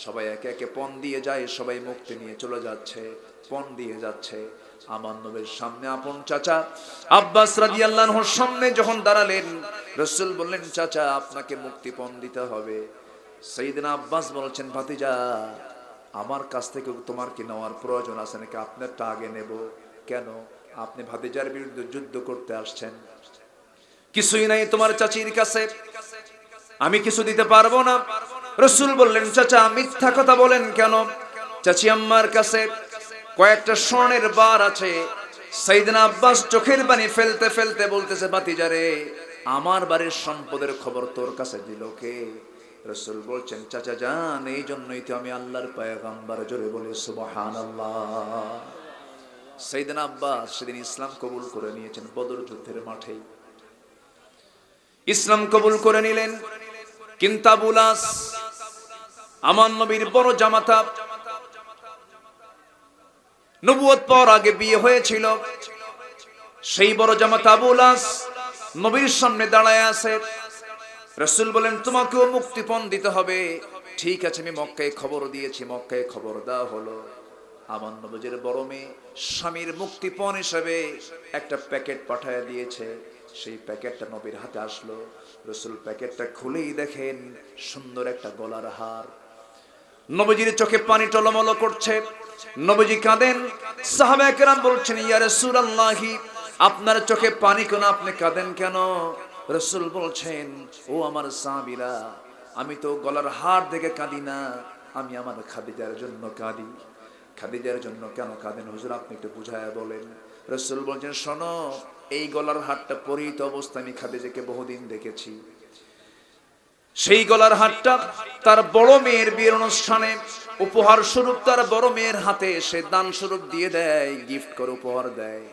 সবাই একে একে পণ দিয়ে যায়, সবাই মুক্তি নিয়ে চলে যাচ্ছে, পণ দিয়ে যাচ্ছে। আমার নবীর সামনে আপন চাচা আব্বাস রাদিয়াল্লাহু আনহুর সামনে যখন দাঁড়ালেন, রাসূল বললেন, চাচা আপনাকে মুক্তিপণ দিতে হবে। সাইয়েদনা আব্বাস বলছেন, ভাতিজা আমার কাছ থেকে তোমার কি নেওয়ার প্রয়োজন আছে নাকি? আপনারটা আগে নেব কেন? আপনি ভাতিজার বিরুদ্ধে যুদ্ধ করতে আসছেন, কিছুই নাই তোমার চাচির কাছে, আমি কিছু দিতে পারবো না। রাসূল বললেন, চাচা মিথ্যা কথা বলেন কেন? চাচি আম্মার কাছে কয়েকটা স্বর্ণের বার আছে। সাইয়েদনা আব্বাস চোখের পানি ফেলতে ফেলতে বলতেছে, ভাতিজারে আমার বাড়ির সম্পদের খবর তোর কাছে দিল কে? রাসূল বলছেন, চাচা জান এই জন্যই তো আমি আল্লাহর পয়গম্বর, জোরে বলে সুবহানাল্লাহ। সাইয়েদনা আব্বাস সেদিন ইসলাম কবুল করে নিয়েছেন বদর যুদ্ধের মাঠে, ইসলাম কবুল করে নিলেন। কিন্তু আবু লাস আমার নবীর বড় জামাতা, নবুয়ত পাওয়ার আগে বিয়ে হয়েছিল, সেই বড় জামাতা আবু লাস নবীর সামনে দাঁড়ায় আছে। রাসূল বলেন, তোমাকেও মুক্তিপণ দিতে হবে। ঠিক আছে, আমি মক্কায় খবর দিয়েছি, মক্কায় খবর দেওয়া হলো। আমার নবীর বড় মেয়ে স্বামীর মুক্তিপণ হিসেবে একটা প্যাকেট পাঠায় দিয়েছে। সেই প্যাকেটটা নবীর হাতে আসলো। রাসূল প্যাকেটটা খুলেই দেখেন সুন্দর একটা গলার হার। নবীজির চোখে পানি টলমল করছে, নবীজি কাঁদেন। সাহাবায়ে কেরাম বলছেন, ইয়া রাসূলুল্লাহি আপনার চোখে পানি কেন, আপনি কাঁদেন কেন? রাসূল বলছেন, ও আমার সাহাবীরা, আমি তো গলার হার দেখে কাঁদি না, আমি আমার খাদিজার জন্য কাঁদি। খাদিজার জন্য কেন কাঁদেন হুজুর, আপনি একটু বুঝায়া বলেন। রাসূল বলছেন, শোনো, এই গলার হারটা পরিহিত অবস্থায় আমি খাদিজাকে বহুদিন দেখেছি। সেই গলার হারটা তার বড় মেয়ের বিয়ের অনুষ্ঠানে উপহার স্বরূপ তার বড় মেয়ের হাতে সে দান স্বরূপ দিয়ে দেয়, গিফট করে উপহার দেয়।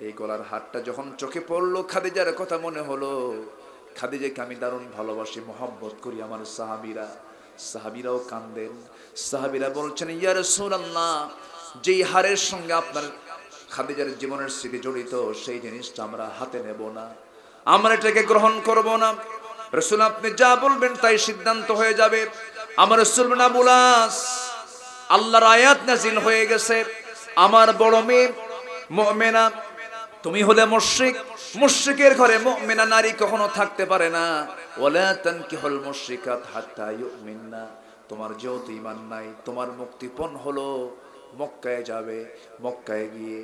এই গলার হারটা যখন চোখে পড়লো, খাদিজার কথা মনে হলো। খাদিজাকে আমি দারুণ ভালোবাসি, মহব্বত করি। আমার সাহাবীরাও কাঁদেন। সাহাবীরা বলছেন, ইয়া রাসূলুল্লাহ, যেই হারের সঙ্গে আপনার খাদিজার জীবনের স্মৃতি জড়িত, সেই জিনিসটা আমরা হাতে নেব না, আমরা এটাকে গ্রহণ করব না। রাসূল আপনি যা বলবেন তাই সিদ্ধান্ত হয়ে যাবে। আমার রাসূল বলেন, আবু লাস, আল্লাহর আয়াত নাযিল হয়ে গেছে, আমার বড় মেয়ে মুমিনা, তুমি হলে মুশরিক, মুশরিকের ঘরে মুমিনা নারী কখনো থাকতে পারে না। ওয়ালা তানকিহুল মুশরিকাত হাত্তা ইউমিননা, তোমার যেহেতু ঈমান নাই, তোমার মুক্তিপণ হলো মক্কায় যাবে। মক্কায় গিয়ে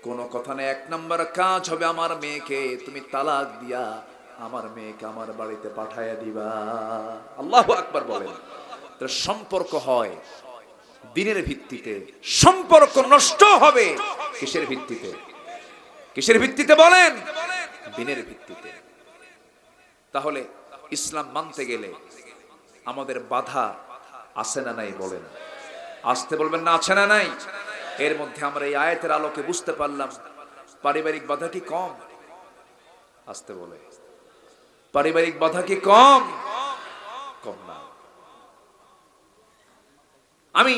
কোনো কথা না, এক নাম্বার কাজ হবে আমার মেয়েকে তুমি তালাক দিয়া আমার মেয়েকে আমার বাড়িতে পাঠাইয়া দিবা। আল্লাহু আকবার বলেন। তো সম্পর্ক হয় দিনের ভিত্তিতে, সম্পর্ক নষ্ট হবে কিসের ভিত্তিতে? কিসের ভিত্তিতে বলেন? দিনের ভিত্তিতে। তাহলে ইসলাম মানতে গেলে আমাদের বাধা আছে না নাই বলেন? আসতে বলবেন না, আছে না নাই? এর মধ্যে আমরা এই আয়াতের আলোকে বুঝতে পারলাম পারিবারিক বাধা কি কম? আসতে বলে, পারিবারিক বাধা কি কম? কম না। আমি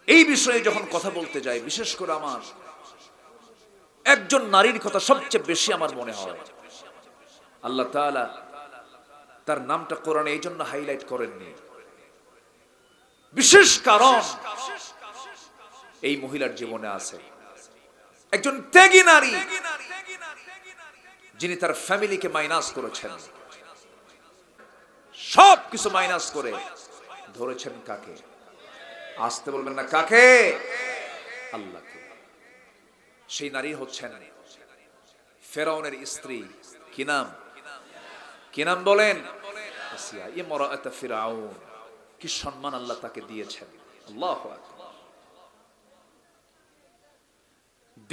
এই বিষয়ে যখন কথা বলতে যাই, বিশেষ করে আমার একজন নারীর কথা সবচেয়ে বেশি আমার মনে হয়। আল্লাহ তাআলা তার নামটা কোরআনে এই জন্য হাইলাইট করেননি, বিশেষ কারণ এই মহিলার জীবনে আছে একজন ত্যাগী নারী, যিনি তার ফ্যামিলিকে মাইনাস করেছেন, সব কিছু মাইনাস করে ধরেছেন কাকে? আসতে বলবেন না, কাকে? আল্লাহকে। সেই নারী হচ্ছেন ফেরাউনের স্ত্রী। কি নাম? কি নাম বলেন? আসিয়া, ইমরাআত ফিরাউন। কি সম্মান আল্লাহ তাকে দিয়েছেন! আল্লাহু আকবার।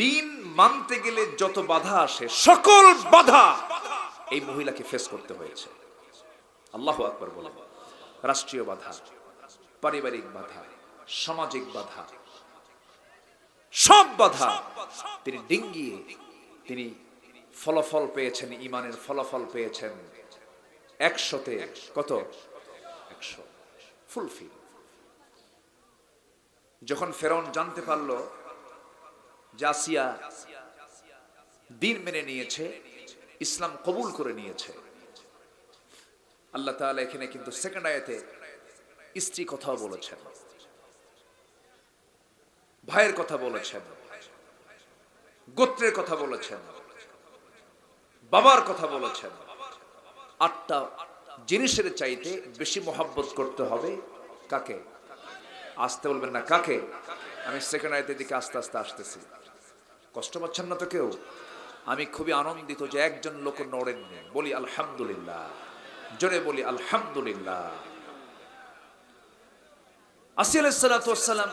দিন মানতে গেলে যত বাধা আসে, সকল বাধা এই মহিলাকে ফেস করতে হয়েছে। আল্লাহু আকবার বলেন। রাষ্ট্রীয় বাধা, পারিবারিক বাধা, সামাজিক বাধা, সব বাধা তিনি ডিঙ্গিয়ে তিনি ফলাফল পেয়েছেন, ঈমানের ফলাফল পেয়েছেন 100-তে কত? 100 ফুলফিল। যখন ফেরাউন জানতে পারলো যে আসিয়া দিন মেনে নিয়েছে, ইসলাম কবুল করে নিয়েছে, আল্লাহ তাআলা এখানে কিন্তু সেকেন্ড আয়াতে স্ত্রী কথা বলেছেন, ভাইয়ের কথা বলেছেন, গোত্রের কথা বলেছেন, বাবার কথা বলেছেন। 8টা জিনিসের চাইতে বেশি মহব্বত করতে হবে কাকে? আসতে বলবেন না। কাকে? আমি সেকেন্ড আয়াতের দিকে আস্তে আস্তে আসতেছি। কষ্ট পাচ্ছেন না তো কেউ? আমি খুবই আনন্দিত যে একজন লোক নড়েননি। বলি আলহামদুলিল্লাহ, জোরে বলি আলহামদুলিল্লাহ। আসিয়া আলাইহিস সালাতু ওয়াস সালাম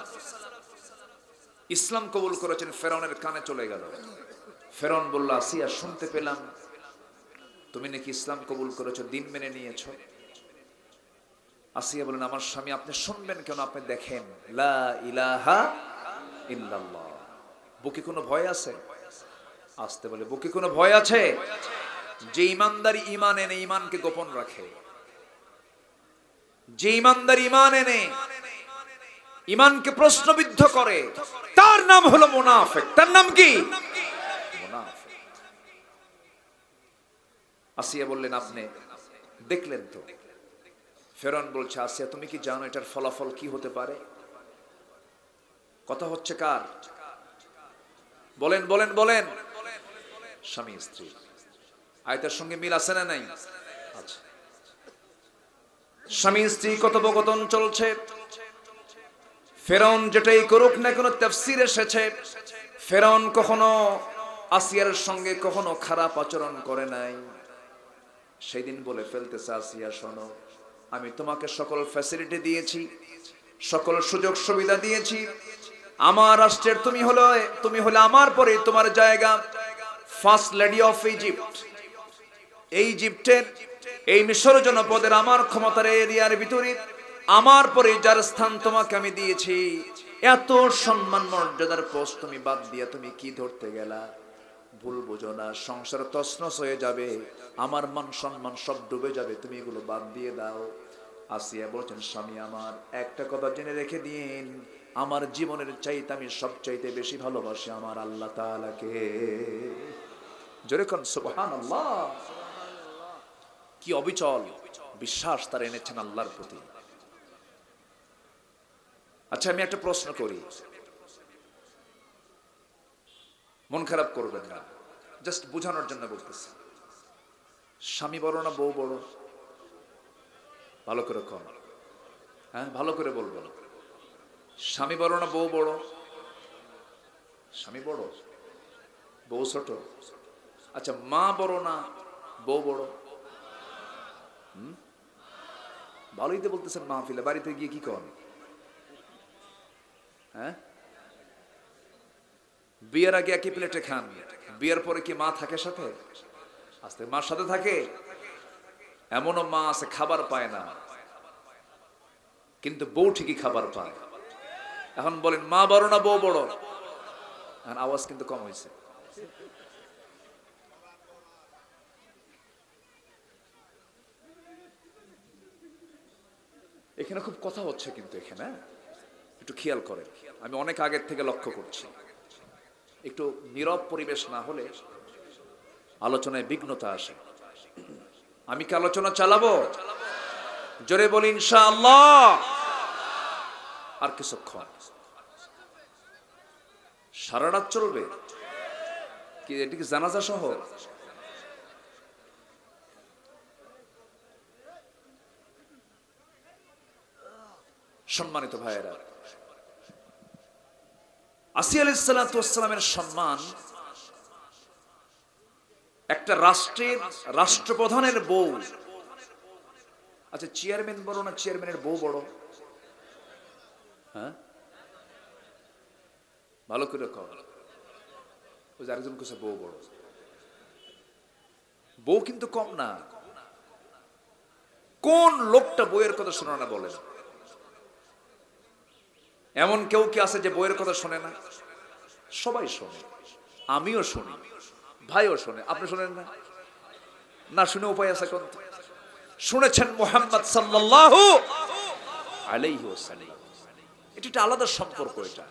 ইসলাম কবুল করেছেন, ফেরাউনের কানে চলে গেল। ফেরাউন বলল, আসিয়া শুনতে পেলাম তুমি নাকি ইসলাম কবুল করেছো, দিন মেনে নিয়েছো। আসিয়া বলেন, আমার স্বামী আপনি শুনবেন কেন? আপনি দেখেন লা ইলাহা ইল্লাল্লাহ। বুকে কোনো ভয় আছে? আসতে বলে, বুকে কোনো ভয় আছে? যে ইমানদারি ঈমান এনে ঈমানকে গোপন রাখে, যে ইমানদার ঈমান এনে ঈমানকে প্রশ্নবিদ্ধ করে, তার নাম হলো মুনাফিক। তার নাম কি? মুনাফিক। আসিয়া বললেন, আপনি দেখলেন তো? ফেরাউন বলছে, আসিয়া তুমি কি জানো এটার ফলাফল কি হতে পারে? কথা হচ্ছে কার? বলেন বলেন বলেন। স্বামী স্ত্রী। আয়াতের সঙ্গে মিল আছে না নাই? আচ্ছা। স্বামী স্ত্রী কথোপকথন চলছে। ফেরাউন যেটাই করুক না কেন, তাফসীর এসেছে ফেরাউন কখনো আসিয়ার সঙ্গে কখনো খারাপ আচরণ করে নাই। সেদিন বলে ফেলতেছে, আসিয়া শোনো, আমি তোমাকে সকল ফ্যাসিলিটি দিয়েছি, সকল সুযোগ সুবিধা দিয়েছি। আমার রাষ্ট্রের তুমি হলে আমার পরে তোমার জায়গা ফার্স্ট লেডি অফ ইজিপ্ট। এই ইজিপ্টের এই মিশর জনপদের আমার ক্ষমতার এরিয়ার ভিতরে আমার পরে যার স্থান তোমাকে আমি দিয়েছি, এত সম্মান মর্যাদার পোস্ট তুমি বাদ দিয়ে তুমি কি ধরতে গেলা? ভুল বুঝো না, সংসার তছনছ হয়ে যাবে, আমার মান সম্মান সব ডুবে যাবে, তুমি এগুলো বাদ দিয়ে দাও। আসিয়া বলছেন, স্বামী আমার একটা কথা জেনে রেখে দিন, আমার জীবনের চাইতে আমি সবচাইতে বেশি ভালোবাসি আমার আল্লাহ তাআলাকে। জোরে কোন সুবহানাল্লাহ। কি অবিচল বিশ্বাস তার এনেছেন আল্লাহর প্রতি। আচ্ছা, আমি একটা প্রশ্ন করি, মন খারাপ করবেন না, জাস্ট বোঝানোর জন্য বলতেছি। স্বামী বড় না বউ বড়? ভালো করে কন, হ্যাঁ ভালো করে বলবেন। স্বামী বড় না বউ বড়? স্বামী বড়, বউ ছোট। আচ্ছা, মা বড় না বউ বড়? ভালোই তো বলতেছেন মাহফিলে, বাড়িতে গিয়ে কি কন? হ্যাঁ, বিয়ের আগে একই প্লেটে খান, বিয়ের পরে কি মা থাকে সাথে? আস্তে মার সাথে থাকে। এমনও মা আছে খাবার পায় না, কিন্তু বউ ঠিকই খাবার পায়। এখন বলেন মা বড় না বউ বড়? আওয়াজ কিন্তু কম হয়েছে। এখানে খুব কথা হচ্ছে কিন্তু এখানে একটু খেয়াল করেন। আমি অনেক আগের থেকে লক্ষ্য করছি, একটু নীরব পরিবেশ না হলে আলোচনায় বিঘ্নতা আসে। আমি কি আলোচনা চালাবো? জোরে বলি ইনশাআল্লাহ। আর কিছুক্ষণ, সারা রাত চলবে কি? এটা কি জানাজা সহ? সম্মানিত ভাইয়েরা, আসিয়া আলাইহিস সালাতু ওয়াস সালামের সম্মান একটা রাষ্ট্রের রাষ্ট্রপ্রধানের বউ। আচ্ছা, চেয়ারম্যান বড় না চেয়ারম্যানের বউ বড়? হ্যাঁ, ভালো করে কও। ওই যে আরেকজন কইছে বউ বড়। বউ কিন্তু কম না। কোন লোকটা বইয়ের কথা শোনা না বলেন? এমন কেউ কি আছে যে বইয়ের কথা শোনে না? সবাই শোনে, আমিও শুনি, ভাইও শোনে। আপনি শোনেন না? না শুনে উপায় আছে কোন? শুনেছেন মুহাম্মদ সাল্লাল্লাহু আলাইহি ওয়াসাল্লাম। এটা একটা আলাদা সম্পর্ক। এটা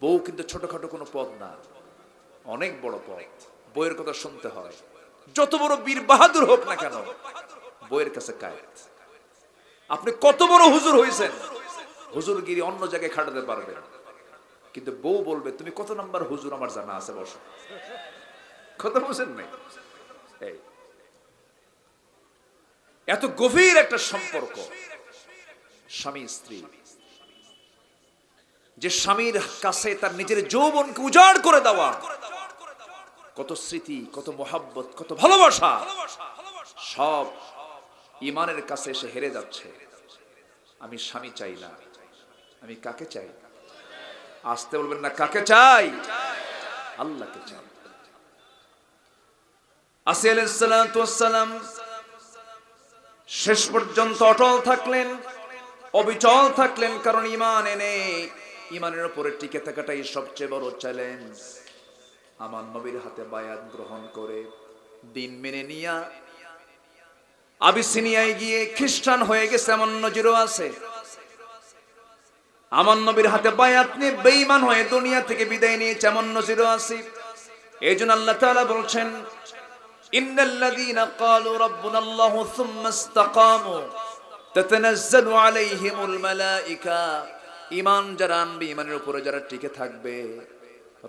বউ কিন্তু ছোটখাটো কোনো পদ না, অনেক বড় পদ। বইয়ের কথা শুনতে হয়। যত বড় বীর বাহাদুর হোক না কেন, বইয়ের কাছে কায়েত। আপনি কত বড় হুজুর হইছেন, হুজুরগিরি অন্য জায়গায় খাটাতে পারবেন, কিন্তু বউ বলবে তুমি কত নাম্বার হুজুর আমার জানা আছে, বসো। কথা বুঝেন নাই? এই এত গভীর একটা সম্পর্ক স্বামী স্ত্রী, যে স্বামীর কাছে তার নিজের যৌবনকে উজাড় করে দেওয়া, কত স্মৃতি, কত মোহাব্বত, কত ভালোবাসা, সব ইমানের কাছে এসে হেরে যাচ্ছে। আমি স্বামী চাই না, আমি কাকে চাই? আসতে বলবেন না, কাকে চাই? আল্লাহকে চাই। আসিয়া আলাইহিস সালাতু ওয়াস সালাম শেষ পর্যন্ত অটল থাকলেন, অবিচল থাকলেন, কারণ ঈমান এনে ঈমানের উপরে টিকে থাকাটাই সবচেয়ে বড় চ্যালেঞ্জ। আমার নবীর হাতে বায়াত গ্রহণ করে দিন মেনে নিয়া আবিসিনিয়ায় গিয়ে খ্রিস্টান হয়ে গেছে এমন নজিরও আছে। আমার নবীর হাতে বায়াত নিয়ে বেঈমান হয়ে দুনিয়া থেকে বিদায় নিয়েছে এমন নজিরও আছে। এইজন্য আল্লাহ তাআলা বলছেন, ইন্নাল্লাযীনা ক্বালু রাব্বুনাল্লাহু সুম্মা ইসতাকামু তাতানাজ্জালু আলাইহিমুল মালায়েকা, ঈমান যারা আনবে, ঈমানের উপরে যারা টিকে থাকবে,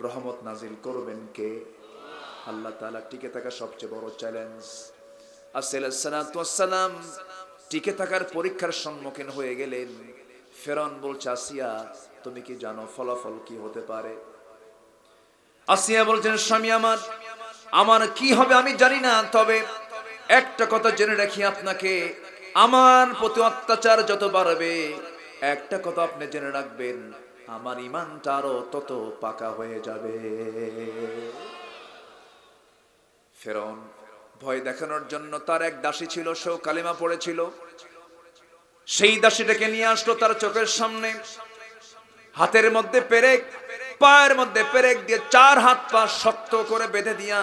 রহমত নাজিল করবেন কে? আল্লাহ তাআলা। টিকে থাকা সবচেয়ে বড় চ্যালেঞ্জ। আসিয়া আলাইহিস সালাতু ওয়াস সালাম টিকে থাকার পরীক্ষার সম্মুখীন হয়ে গেলেন। ফেরাউন বলছে, আসিয়া তুমি কি জানো ফলাফল কি হতে পারে? আসিয়া বলছেন, স্বামী আমার কি হবে আমি জানি না, তবে একটা কথা জেনে রাখি আপনাকে, আমার প্রতি অত্যাচার যত বাড়বে, একটা কথা আপনি জেনে রাখবেন, আমার ঈমানটা আরো তত পাকা হয়ে যাবে। ফেরাউন ভয় দেখানোর জন্য তার এক দাসী ছিল, সেও কালিমা পড়েছিল। সেই দাসীটাকে নিয়ে আসলো তার চোখের সামনে, হাতের মধ্যে পেরেক, পায়ের মধ্যে পেরেক দিয়ে 4 হাত পা শক্ত করে বেঁধে দিয়া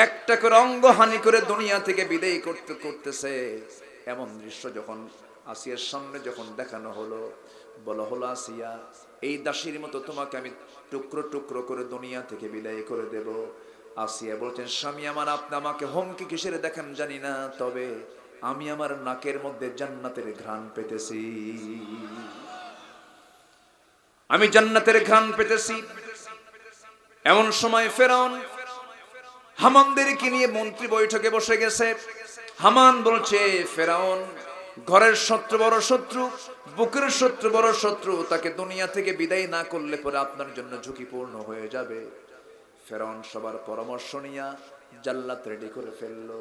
একটা করে অঙ্গহানি করে দুনিয়া থেকে বিদায় করতেছে। এমন দৃশ্য যখন আসিয়ার সামনে যখন দেখানো হলো, বলা হলো, আসিয়া এই দাসীর মতো তোমাকে আমি টুকরো টুকরো করে দুনিয়া থেকে বিদায় করে দেব। আসিয়া বলছেন, স্বামী আপনি আমাকে হুমকি কিসের দেখেন জানি না, তবে আমি আমার নাকের মধ্যে জান্নাতের ঘ্রাণ পেতেছি, আমি জান্নাতের ঘ্রাণ পেতেছি। এমন সময় ফেরাউন হামানদেরকে নিয়ে মন্ত্রী বৈঠকে বসে গেছে। হামান বলছে, ফেরাউন ঘরের শত্রু বড় শত্রু, বুকের শত্রু বড় শত্রু, তাকে দুনিয়া থেকে বিদায় না করলে পরে আপনার জন্য ঝুঁকিপূর্ণ হয়ে যাবে। ফেরাউন সবার পরামর্শ নিয়া জাল্লাত রেডি করে ফেললো।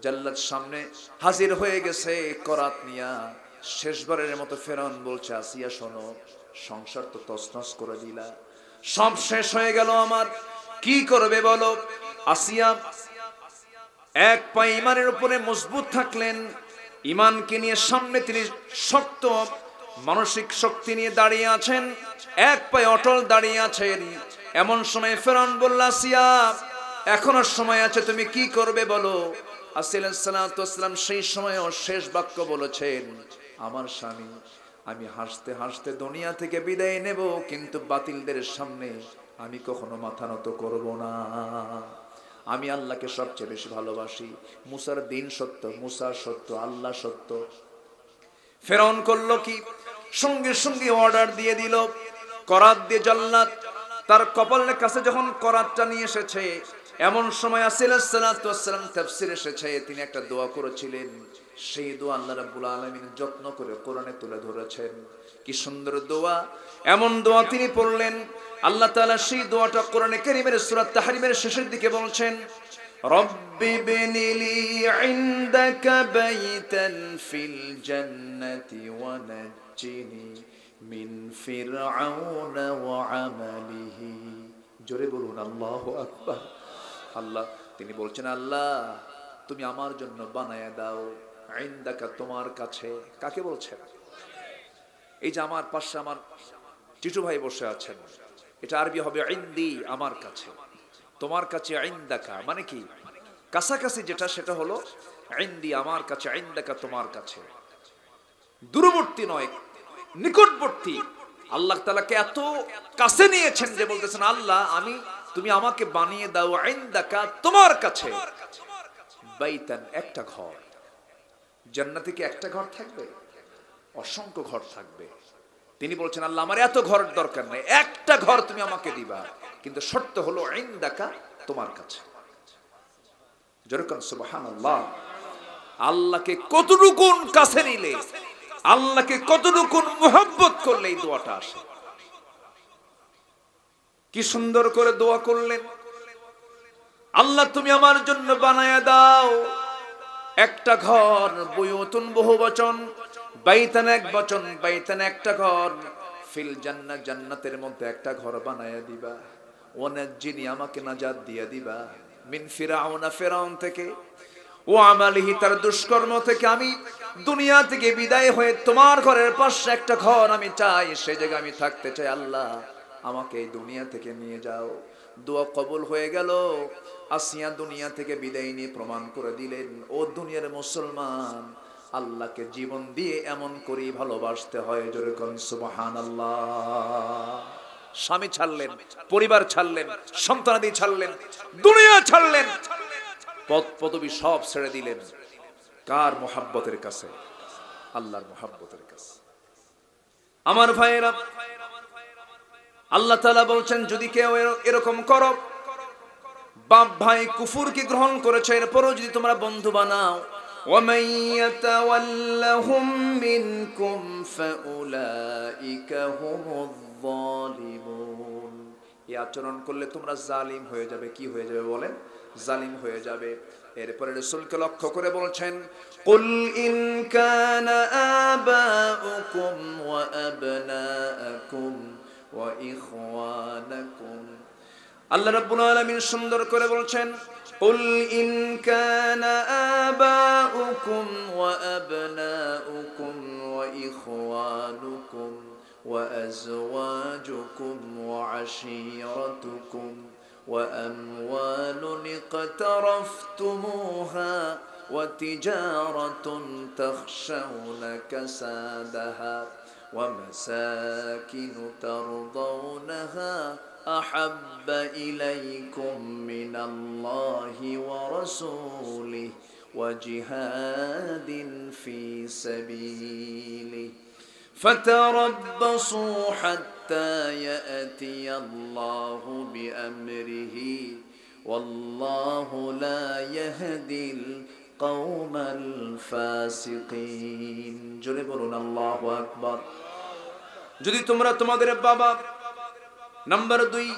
জাল্লাত সামনে হাজির হয়ে গেছে করাত নিয়া। শেষবারের মতো ফেরাউন বলছে, আসিয়া শোনো, সংসার তো তছনছ করে দিলা, সব শেষ হয়ে গেল আমার, কি করবে বলো? আসিয়া এক পায়ে ঈমানের উপরে মজবুত থাকলেন, ঈমানকে নিয়ে সামনে তিনি শক্ত মানসিক শক্তি নিয়ে দাঁড়িয়ে আছেন, এক পায়ে অটল দাঁড়িয়ে আছেন। এমন সময় ফেরাউন বলল, আসিয়া এখনো সময় আছে, তুমি কি করবে বলো? আসিয়া আলাইহিস সালাতু ওয়াস সালাম সেই সময়ও শেষ বাক্য বলেছেন, আমার স্বামী, আমি হাসতে হাসতে দুনিয়া থেকে বিদায় নেব, কিন্তু বাতিলদের সামনে আমি কখনো মাথা নত করব না। আমি আল্লাহকে সবচেয়ে বেশি ভালোবাসি। মুসার দিন সত্য, মুসা সত্য, আল্লাহ সত্য। ফেরাউন করলো কি? সঙ্গে সঙ্গে অর্ডার দিয়ে দিল, করাত দিয়ে জাল্লাত তার কপালের কাছে যখন করাতটা নিয়ে এসেছে, এমন সময় আসিয়া আলাইহিস সালাতু ওয়াস সালাম তাফসীর এসেছে, তিনি একটা দোয়া করেছিলেন। সেই দোয়া আল্লাহ রাব্বুল আলামিন যত্ন করে কোরআনে তুলে ধরেছেন। কি সুন্দর দোয়া! এমন দোয়া তিনি পড়লেন, আল্লাহ তাআলা সেই দোয়াটা কোরআনে কারীমের সূরা তাহরিমের শেষের দিকে বলছেন, রব্বি বিনিলি ইনদাকা বাইতান ফিল জান্নাতি ওয়া নাজ্জিনি মিন ফিরআউনা ওয়া আমালিহি। জোরে বলুন আল্লাহু আকবার। আল্লাহ তিনি বলছেন, আল্লাহ তুমি আমার জন্য বানায়া দাও, ইনদাকা তোমার কাছে। কাকে বলছেন? এই যে আমার পাশে আমার টিটু ভাই বসে আছেন, এটা আরবি হবে ইনদি, আমার কাছে। তোমার কাছে ইনদাকা মানে কি? কাছাকাছি যেটা, সেটা হলো ইনদি, আমার কাছে। ইনদাকা তোমার কাছে, দূরবর্তী নয়, নিকটবর্তী। আল্লাহ তাআলাকে এত কাছে নিয়েছেন যে বলতেছেন, আল্লাহ তুমি আমাকে বানিয়ে দাও ইনদাকা তোমার কাছে, বাইতান একটা ঘর। জান্নাতে কি একটা ঘর থাকবে? অসংখ্য ঘর থাকবে। তিনি বলছেন, আল্লাহ আমার এত ঘরের দরকার নেই, একটা ঘর তুমি আমাকে দিবা, কিন্তু শর্ত হলো ইনদাকা তোমার কাছে। যেরকম সুবহানাল্লাহ। আল্লাহকে কতটুকু কাছে নিলে আল্লাহকে কতটুকু মুহাব্বত করলে এই দোয়াটা আসে। কি সুন্দর করে দোয়া করলেন, আল্লাহ তুমি আমার জন্য বানায়া দাও একটা ঘর, বুয়ুতুন বহুবচন, বাইতান এক বচন, বাইতান একটা ঘর, ফিল জান্নাত জান্নাতের মধ্যে একটা ঘর বানায়া দিবা, ওয়ানাজ্জিনি আমাকে নাজাত দিয়া দিবা, মিন ফিরাউনা ফিরাউন থেকে, ও আমালিহি তার দুষ্কর্ম থেকে, আমি দুনিয়া থেকে বিদায় হয়ে তোমার ঘরের পাশে একটা ঘর আমি চাই, সেই জায়গায় আমি থাকতে চাই, আল্লাহ আমাকে এই দুনিয়া থেকে নিয়ে যাও। দোয়া কবুল হয়ে গেল। আসিয়া দুনিয়া থেকে বিদায় নিয়ে প্রমাণ করে দিলেন, ও দুনিয়ার মুসলমান, আল্লাহকে জীবন দিয়ে এমন করেই ভালোবাসতে হয়। জোরে কোন সুবহানাল্লাহ। স্বামী ছাড়লেন, পরিবার ছাড়লেন, সন্তানাদি ছাড়লেন, দুনিয়া ছাড়লেন, পদ পদবি সব ছেড়ে দিলেন। কার মোহাব্বতের কাছে? আল্লাহর মোহাব্বতের কাছে। আমার ভাইয়েরা, আল্লাহ তাআলা বলছেন যদি কেউ এরকম করো, বাপ ভাই কুফরকে গ্রহণ করেছে, এরপরও যদি তোমরা বন্ধু বানাও, ওয়ামান ইয়াতাওয়াল্লাহুম মিনকুম ফাউলাইকা হুমুয যালিমুন, এই আচরণ করলে তোমরা জালিম হয়ে যাবে। কি হয়ে যাবে বলেন? জালিম হয়ে যাবে। এরপরে রাসূলকে লক্ষ্য করে বলছেন, কুল ইন কানা আবাউকুম ওয়া আবনাআকুম ওয়া ইখওয়ানাকুম। আল্লাহ রাব্বুল আলামিন সুন্দর করে বলছেন, কুল ইন কানা আবাউকুম ওয়া আবনাউকুম ওয়া ইখওয়ানুকুম ওয়া আজওয়াজুকুম ওয়া আশীরাতুকুম ওয়া আমওয়ালুন ইকতারাফতুমুহা ওয়া তিজারাতুন তাখশাউনা কাসাদাহা ওয়া মাসাকিনু তারদাউনাহা أحب إليكم من الله ورسوله وجهاد في سبيله فتربصوا حتى يأتي الله بأمره والله لا يهدي القوم الفاسقين। জোরে বলুন আল্লাহু আকবার। যদি তোমরা তোমাদের বাবা, নাম্বার 2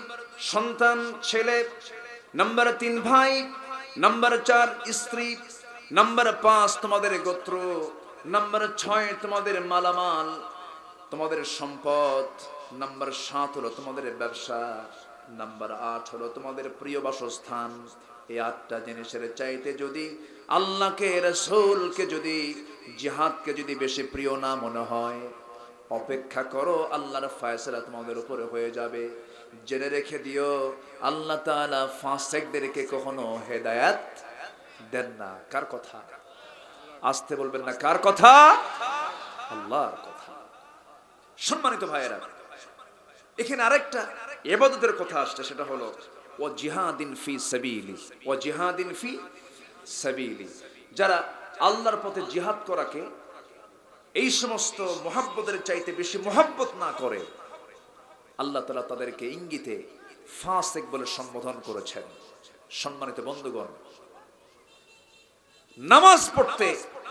সন্তান ছেলে, নাম্বার 3 ভাই, নাম্বার 4 স্ত্রী, নাম্বার 5 তোমাদের গোত্র, নাম্বার 6 তোমাদের মালামাল, তোমাদের সম্পদ, নাম্বার 7 হলো তোমাদের ব্যবসা, নাম্বার 8 হলো তোমাদের প্রিয় বাসস্থান। এই 8টা জিনিসের চাইতে যদি আল্লাহকে, রাসূলকে, যদি জিহাদকে যদি বেশি প্রিয় না মনে হয়, অপেক্ষা করো, আল্লাহর ফয়সালা তোমাদের উপরে হয়ে যাবে। জেনে রেখে দিও, আল্লাহ তাআলা ফাসিকদেরকে কখনো হেদায়েত দেন না। কার কথা? আসতে বলবেন না, কার কথা? আল্লাহর কথা। সম্মানিত ভাইয়েরা, এখানে আরেকটা ইবাদতের কথা আসছে, সেটা হলো ওয়া জিহাদিন ফি সাবিলি, ওয়া জিহাদিন ফি সাবিলি। যারা আল্লাহর পথে জিহাদ করাকে এই সমস্ত মুহাব্বতের চাইতে বেশি মুহাব্বত না করে, আল্লাহ তাআলা তাদেরকে ইঙ্গিতে ফাসিক বলে সম্বোধন করেছেন। সম্মানিত বন্ধুগণ, নামাজ পড়তে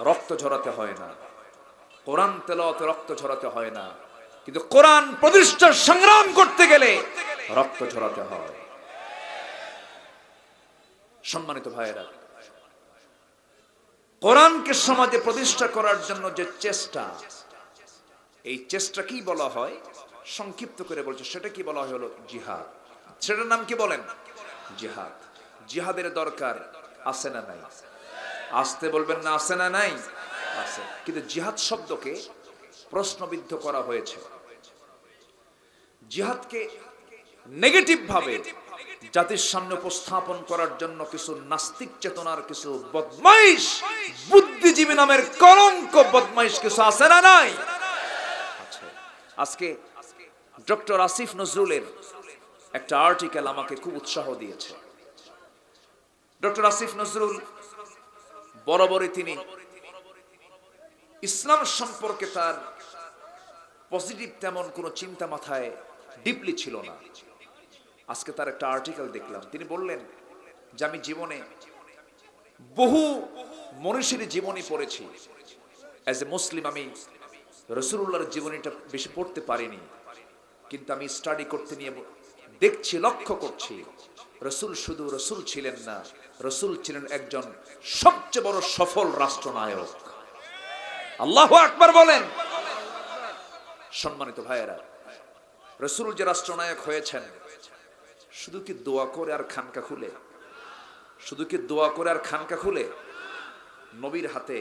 রক্ত ঝরাতে হয় না, কোরআন তেলাওয়াতে রক্ত ঝরাতে হয় না, কিন্তু কোরআন প্রতিষ্ঠার সংগ্রাম করতে গেলে রক্ত ঝরাতে হয়। সম্মানিত ভাইয়েরা, কোরআনকে সমাজে প্রতিষ্ঠা করার জন্য যে চেষ্টা, এই চেষ্টা কি বলা হয়? সংক্ষিপ্ত করে বলছে, সেটা কি বলা হয়? হলো জিহাদ। সেটার নাম কি বলেন? জিহাদ। জিহাদের দরকার আছে না নাই? আসতে বলবেন না, আছে না নাই? আছে। কিন্তু জিহাদ শব্দকে প্রশ্নবিদ্ধ করা হয়েছে। জিহাদকে নেগেটিভ ভাবে জাতির সামনে উপস্থাপন করার জন্য কিছু নাস্তিক চেতনার কিছু বদমাইশ, বুদ্ধিজীবী নামের কলঙ্ক বদমাইশ কিছু আছে না নাই? আছে। আজকে ডক্টর আসিফ নজরুলের একটা আর্টিকেল আমাকে খুব উৎসাহ দিয়েছে। ডক্টর আসিফ নজরুল বরাবরই তিনি ইসলাম সম্পর্কে তার পজিটিভ তেমন কোনো চিন্তা মাথায় ডিপলি ছিল না। আজকে তার একটা আর্টিকেল দেখলাম, তিনি বললেন যে আমি জীবনে বহু মনীষীর জীবনী পড়েছি, অ্যাজ এ মুসলিম আমি রাসূলুল্লাহর জীবনীটা বেশি পড়তে পারিনি, কিন্তু আমি স্টাডি করতে নিয়ে দেখছি, লক্ষ্য করছি রাসূল শুধু রাসূল ছিলেন না, রাসূল ছিলেন একজন সবচেয়ে বড় সফল রাষ্ট্রনায়ক। আল্লাহু আকবার বলেন। সম্মানিত ভাইয়েরা, রাসূল যে রাষ্ট্রনায়ক হয়েছেন, শুধু কি দোয়া করে আর খানকা খুলে? শুধু কি দোয়া করে আর খানকা খুলে? নবীর হাতে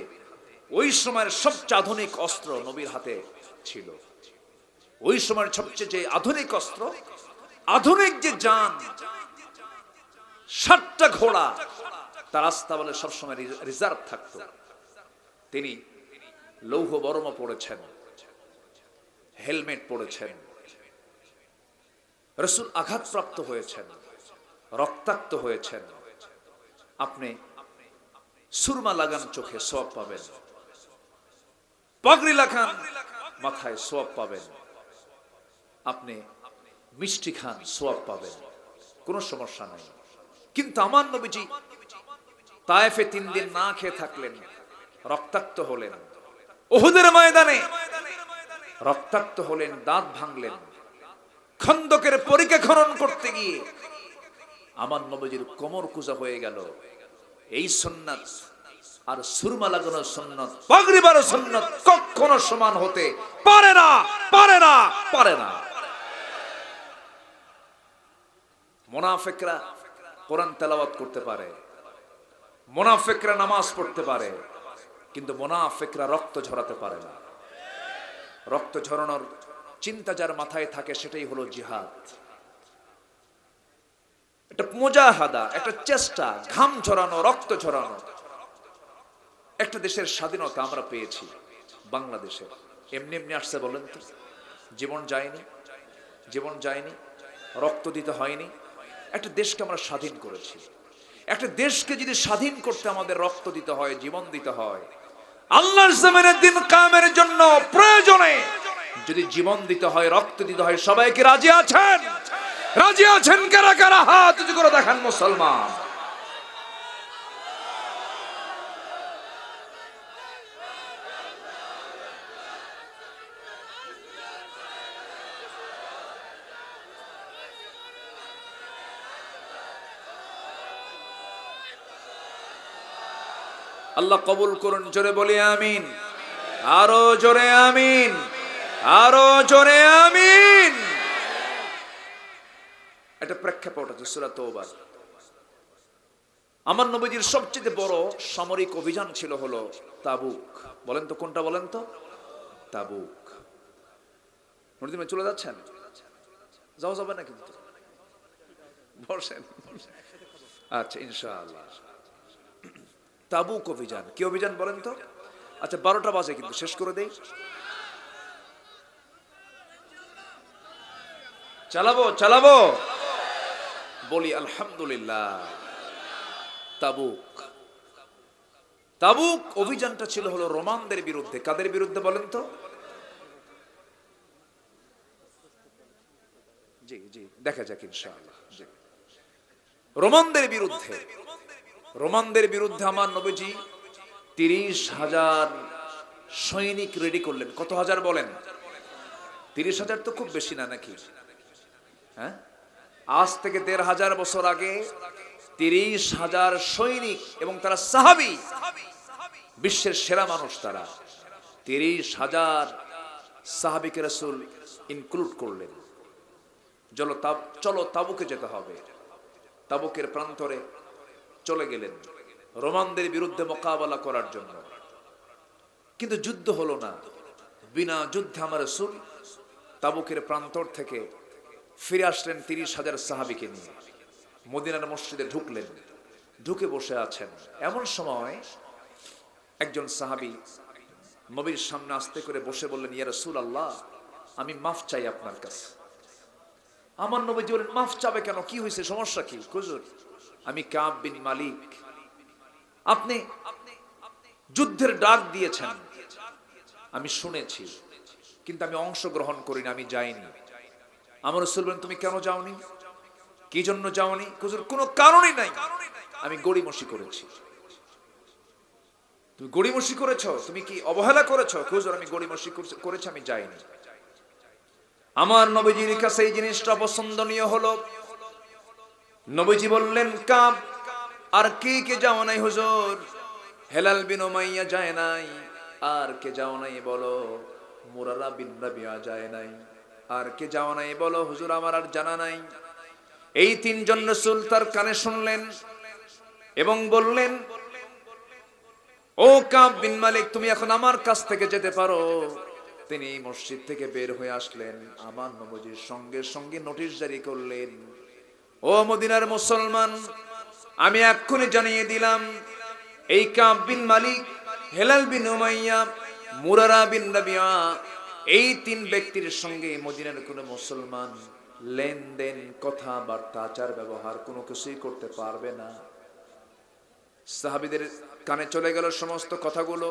ওই সময়ের সবচেয়ে আধুনিক অস্ত্র নবীর হাতে ছিল। ওই সময়ের সবচেয়ে যে আধুনিক অস্ত্র, আধুনিক যে যান, 7টা ঘোড়া তার রাস্তা বলে সবসময় রিজার্ভ থাকতো। তিনি লৌহ বর্ম পড়েছেন, হেলমেট পড়েছেন। রাসূল আঘাতপ্রাপ্ত হয়েছেন, রক্তাক্ত হয়েছেন। আপনি সুরমা লাগান চোখে, সওয়াব পাবেন। পাগড়ি লাগান মাথায়, সওয়াব পাবেন। আপনি মিষ্টি খান, সওয়াব পাবেন, কোনো সমস্যা নাই। কিন্তু আমার নবীজি তায়েফে 3 দিন না খেয়ে থাকলেন, রক্তাক্ত হলেন। উহুদের ময়দানে রক্তাক্ত হলেন, দাঁত ভাঙলেন। খন্দকের পরিখা খনন করতে গিয়ে আমার নবীজির কোমর কুঁজা হয়ে গেল। এই সুন্নাত আর সুরমা লাগানোর সুন্নাত, পাগড়ি বাঁধার সুন্নাত কখনো সমান হতে পারে না, পারে না, পারে না। মুনাফিকরা কোরআন তেলাওয়াত করতে পারে, মুনাফিকরা নামাজ পড়তে পারে, কিন্তু মুনাফিকরা রক্ত ঝরাতে পারে না। রক্ত ঝরানোর চিন্তা যার মাথায় থাকে, সেটাই হলো জিহাদ। একটা মুজাহাদা, একটা চেষ্টা, ঘাম ঝরানো, রক্ত ঝরানো। একটা দেশের স্বাধীনতা আমরা পেয়েছি, বাংলাদেশে। এমনি এমনি আসছে বলেন তো? জীবন যায়নি, জীবন যায়নি, রক্ত দিতে হয়নি। একটা দেশকে আমরা স্বাধীন করেছি। একটা দেশকে যদি স্বাধীন করতে আমাদের রক্ত দিতে হয়, জীবন দিতে হয়, আল্লাহর জমিনের দিন কায়েমের জন্য প্রয়োজনে যদি জীবন দিতে হয়, রক্ত দিতে হয়, সবাইকে রাজি আছেন? রাজি আছেন কারা কারা? হাত উঁচু করে দেখান মুসলমান। আল্লাহ কবুল করুন, জোরে বলি আমিন। আরো জোরে আমিন, আরো জোরে আমিন। এটা প্রেক্ষাপট আছে সূরা তাওবা। আমার নবীজির সবচেয়ে বড় সামরিক অভিযান ছিল হলো তাবুক। বলেন তো কোনটা? বলেন তো। তাবুক। নদীতে চলে যাচ্ছেন? যাও, যাবে না কিন্তু, বসেন। আচ্ছা, ইনশাআল্লাহ। তাবুক অভিযান কি অভিযান বলেন তো? আচ্ছা, 12টা বাজে, কিন্তু শেষ করে দেই। চালাবো চালাবো, বলি আলহামদুলিল্লাহ। তাবুক, তাবুক অভিযানটা ছিল হলো রোমানদের বিরুদ্ধে। কাদের বিরুদ্ধে বলেন তো? জি জি, দেখা যাক ইনশাআল্লাহ। জি, রোমানদের বিরুদ্ধে। রোমানদের বিরুদ্ধে আমার নবীজি 30,000 সৈনিক রেডি করলেন। কত হাজার বলেন? 30,000 তো খুব বেশি না নাকি? হ্যাঁ, আজ থেকে 1,500 বছর আগে 30,000 সৈনিক, এবং তারা সাহাবী, বিশ্বের সেরা মানুষ তারা। 30,000 সাহাবীকে রাসূল ইনক্লুড করলেন। চলো তাবুকে যেতে হবে। তাবুকের প্রান্তরে চলে গেলেন রোমানদের বিরুদ্ধে মোকাবেলা করার জন্য। কিন্তু যুদ্ধ হলো না। বিনা যুদ্ধে আমার রাসূল তাবুকের প্রান্তর থেকে ফিরে আসলেন 30,000 সাহাবীকে নিয়ে। মদিনার মসজিদে ঢুকলেন, ঢুকে বসে আছেন। এমন সময় একজন সাহাবী নবীর সামনে আস্তে করে বসে বললেন, ইয়া রাসূলুল্লাহ, আমি মাফ চাই আপনার কাছে। আমার নবীজি বলেন, মাফ চাবে কেন? কি হয়েছে? সমস্যা কি? হুজুর, আমি কাব বিন মালিক। আপনি যুদ্ধের ডাক দিয়েছেন, আমি শুনেছি, কিন্তু আমি অংশগ্রহণ করিনি, আমি যাইনি। আমার রাসূল বলেন, তুমি কেন যাওনি? কি জন্য যাওনি? হুজুর, কোনো কারণই নাই, আমি গড়িমসি করেছি। তুমি গড়িমসি করেছো, তুমি কি অবহেলা করেছো? হুজুর আমি গড়িমসি করেছি, আমি যাইনি। আমার নবীজির কাছে এই জিনিসটা অপছন্দনীয় হলো। নবীজি বললেন, কাব আর কে কে যাও নাই হুজুর? হেলাল বিন উমাইয়া যায় নাই। আর কে যাও নাই বলো? মুরারা বিন রাবিয়া যায় নাই। আর কে যাও নাই বলো? হুজুর আমার আর জানা নাই। এই তিনজন রাসূল তার কানে শুনলেন এবং বললেন, ও কাব বিন মালিক, তুমি এখন আমার কাছ থেকে যেতে পারো। তিনি মসজিদ থেকে বের হয়ে আসলেন, আমার নবীজির সঙ্গে সঙ্গে নোটিশ জারি করলেন, ও মদিনার মুসলমান, আমি এক্ষুনি জানিয়ে দিলাম, এই কাব বিন মালিক, হেলাল বিন উমাইয়া, মুরারা বিন রাবিয়া, এই তিন ব্যক্তির সঙ্গে মদিনার কোনো মুসলমান লেনদেন, কথাবার্তা, আচার ব্যবহার কোনো কিছুই করতে পারবে না। সাহাবীদের কানে চলে গেল সমস্ত কথাগুলো।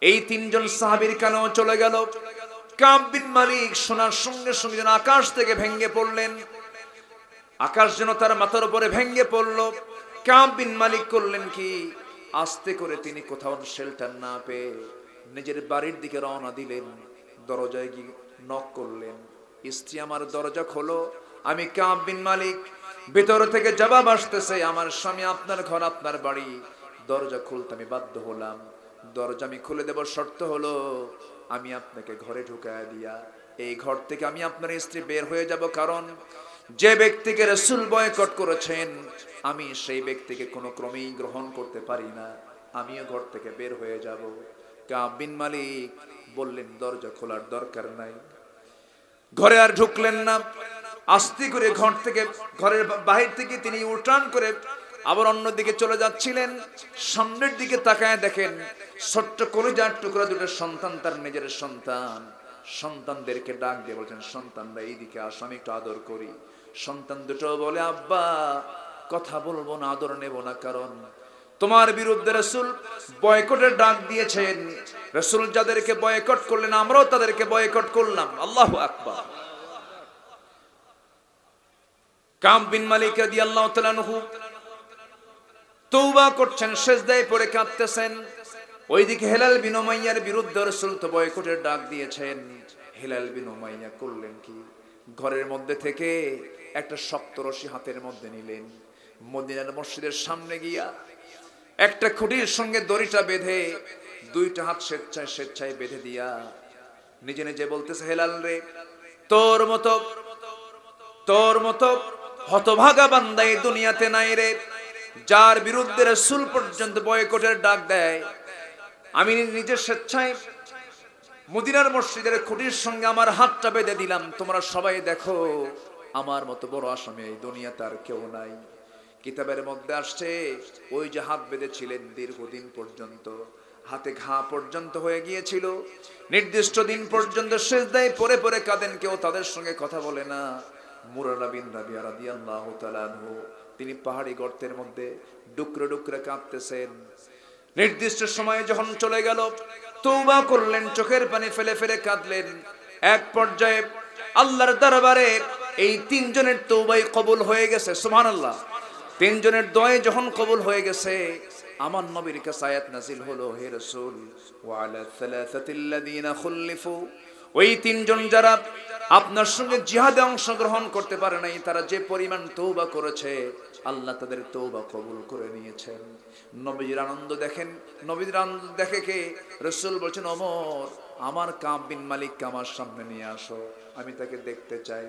এই তিনজন সাহাবীর কানেও চলে গেল। কাব বিন মালিক শোনার সঙ্গে সঙ্গে যেন আকাশ থেকে ভেঙে পড়লেন। আকাশ যেন তার মাথার উপরে ভেঙে পড়ল। কাব বিন মালিক করলেন কি, আস্তে করে তিনি কোথাও শেল্টার না পেয়ে নিজের বাড়ির দিকে রওনা দিলেন। দরজায় গিয়ে নক করলেন, স্ত্রী আমার দরজা খোলো, আমি কাব বিন মালিক, ভেতর থেকে জবাব আসতেছে, আমার স্বামী আপনার ঘর, আপনার বাড়ি। দরজা খুলতে আমি বাধ্য হলাম। দরজা আমি খুলে দেব, শর্ত হলো আমি আপনাকে ঘরে ঢুকায় দিয়া এই ঘর থেকে আমি আপনার স্ত্রী বের হয়ে যাব। কারণ যে ব্যক্তিকে রাসূল বয়কট করেছেন, আমি সেই ব্যক্তিকে কোনো ক্রমেই গ্রহণ করতে পারি না, আমিও ঘর থেকে বের হয়ে যাব। কাব বিন মালিক বললেন, দরজা খোলার দরকার নাই। ঘরে আর ঢুকলেন না। আস্তে করে ঘরের বাহির থেকে তিনি উঠান করে আবার অন্যদিকে চলে যাচ্ছিলেন। সামনের দিকে তাকায় দেখেন, ছোট্ট কলিজার টুকরা দুটো সন্তান, তার নিজের সন্তান। সন্তানদেরকে ডাক দিয়ে বলছেন, সন্তানরা এইদিকে আসো, আমি একটু আদর করি। সন্তান দুটো বলে, আব্বা কথা বলবো না, আদর নেব না, কারণ তোমার বিরুদ্ধে রাসূল বয়কটের ডাক দিয়েছেন। রাসূল যাদেরকে বয়কট করলেন, আমরাও তাদেরকে বয়কট করলাম। আল্লাহু আকবার। কাব বিন মালিক রাদিয়াল্লাহু তাআলা আনহু তওবা করছেন, সিজদায় পড়ে কাঁদতেছেন। ওইদিকে হেলাল বিন উমাইয়ার বিরুদ্ধে রাসূল তো বয়কটের ডাক দিয়েছেন। হেলাল বিন উমাইয়া করলেন কি, ঘরের মধ্যে থেকে একটা শক্ত রশি হাতের মধ্যে নিলেন, মদিনার মসজিদের সামনে গিয়া একটা খুঁটির সঙ্গে দড়িটা বেঁধে দুইটা হাত স্বেচ্ছায় বেঁধে দিয়া নিজে নিজে বলতেছে, হেলাল রে, তোর মতো হতভাগা বান্দা এই দুনিয়াতে নাই রে, যার বিরুদ্ধে রাসূল পর্যন্ত বয়কটের ডাক দেয়। আমি নিজের স্বেচ্ছায় মদিনার মসজিদের খুঁটির সঙ্গে আমার হাতটা বেঁধে দিলাম। তোমরা সবাই দেখো, আমার মতো বড় আসামি এই দুনিয়াতে আর কেউ নাই। কিতাবের মধ্যে আসছে, ওই যে হাত বেঁধেছিলেন দীর্ঘদিন পর্যন্ত, হাতে ঘা পর্যন্ত হয়ে গিয়েছিল, নির্দিষ্ট দিন পর্যন্ত সিজদায় পড়ে পড়ে কাঁদেন, কেউ তাদের সঙ্গে কথা বলে না। মুরারা বিন রাবিয়া রাদিয়াল্লাহু তাআলা আনহু, তিনি পাহাড়ি গর্তের মধ্যে ডুকরে ডুকরে কাঁদতেছেন। নির্দিষ্ট সময়ে যখন চলে গেল, তওবা করলেন, চোখের পানি ফেলে ফেলে কাঁদলেন। এক পর্যায়ে আল্লাহর দরবারে এই তিনজনের তওবাই কবুল হয়ে গেছে। সুবহানাল্লাহ। তিনজনের দোয়াই যখন কবুল হয়ে গেছে, আমার নবীর কাছে আয়াত নাযিল হলো, হে রাসূল, ওয়া আলা সালাসাতিল্লাযিনা খুল্লিফু, ওই তিনজন যারা আপনার সঙ্গে জিহাদে অংশগ্রহণ করতে পারে নাই, তারা যে পরিমাণ তওবা করেছে, আল্লাহ তাদের তওবা কবুল করে নিয়েছেন। নবীর আনন্দ দেখেন, নবীর আনন্দ দেখে কে? রাসূল বলছেন, ওমর, আমার কাব বিন মালিককে আমার সামনে নিয়ে আসো, আমি তাকে দেখতে চাই।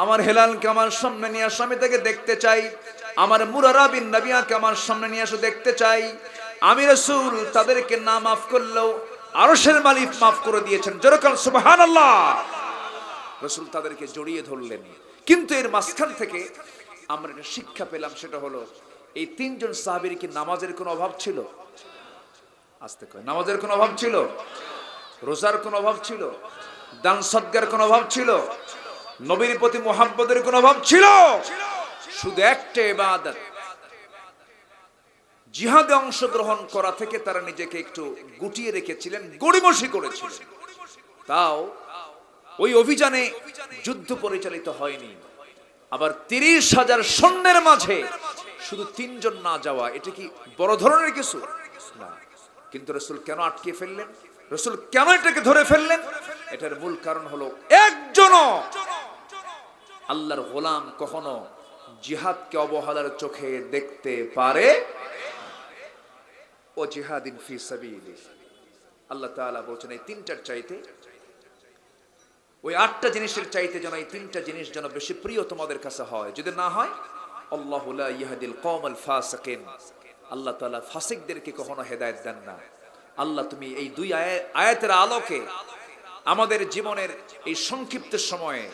আমার হেলালকে আমার সামনে নিয়ে আসো, আমি তাকে দেখতে চাই। আমার মুরারা বিন রাবিয়াকে আমার সামনে নিয়ে আসো, দেখতে চাই। আমি রাসূল তাদেরকে না মাফ করলেও আরশের মালিক মাফ করে দিয়েছেন। যেরকম সুবহানাল্লাহ। রাসূল তাদেরকে জড়িয়ে ধরলেন। কিন্তু এর মাঝখান থেকে আমরা একটা শিক্ষা পেলাম, সেটা হলো, এই তিনজন সাহাবীর কি নামাজের কোনো অভাব ছিল? আস্তে কয়, নামাজের কোনো অভাব ছিল? রোজার কোনো অভাব ছিল? দান সদকার কোনো অভাব ছিল? নবীর প্রতি মুহাব্বতের কোনো অভাব ছিল? শুধু একটা ইবাদত, জিহাদে অংশগ্রহণ করা থেকে তারা নিজেকে একটু গুটিয়ে রেখেছিলেন, গড়িমসি করেছিলেন। তাও ওই অভিযানে যুদ্ধ পরিচালিত হয়নি। আবার ৩০,০০০ সৈন্যের মাঝে শুধু তিনজন না যাওয়া, এটা কি বড় ধরনের কিছু না? কিন্তু রাসূল কেন আটকে ফেললেন, রাসূল কেন এটাকে ধরে ফেললেন? এটার মূল কারণ হলো একজনও আল্লাহর গোলাম কখনো জিহাদকে অবহেলার চোখে দেখতে পারে। ও জিহাদিন ফি সাবিলিহ, আল্লাহ তাআলা বলছেন এই তিনটার চাইতে, ওই 8টা জিনিসের চাইতে যেন এই 3টা জিনিস যেন বেশি প্রিয় তোমাদের কাছে হয়। যদি না হয়, আল্লাহু লা ইয়াহদিল কওমাল ফাসিকিন, আল্লাহ তাআলা ফাসিকদেরকে কখনো হেদায়েত দেন না। আল্লাহ তুমি এই 2 আয়াতের আলোকে আমাদের জীবনের এই সংক্ষিপ্ত সময়ে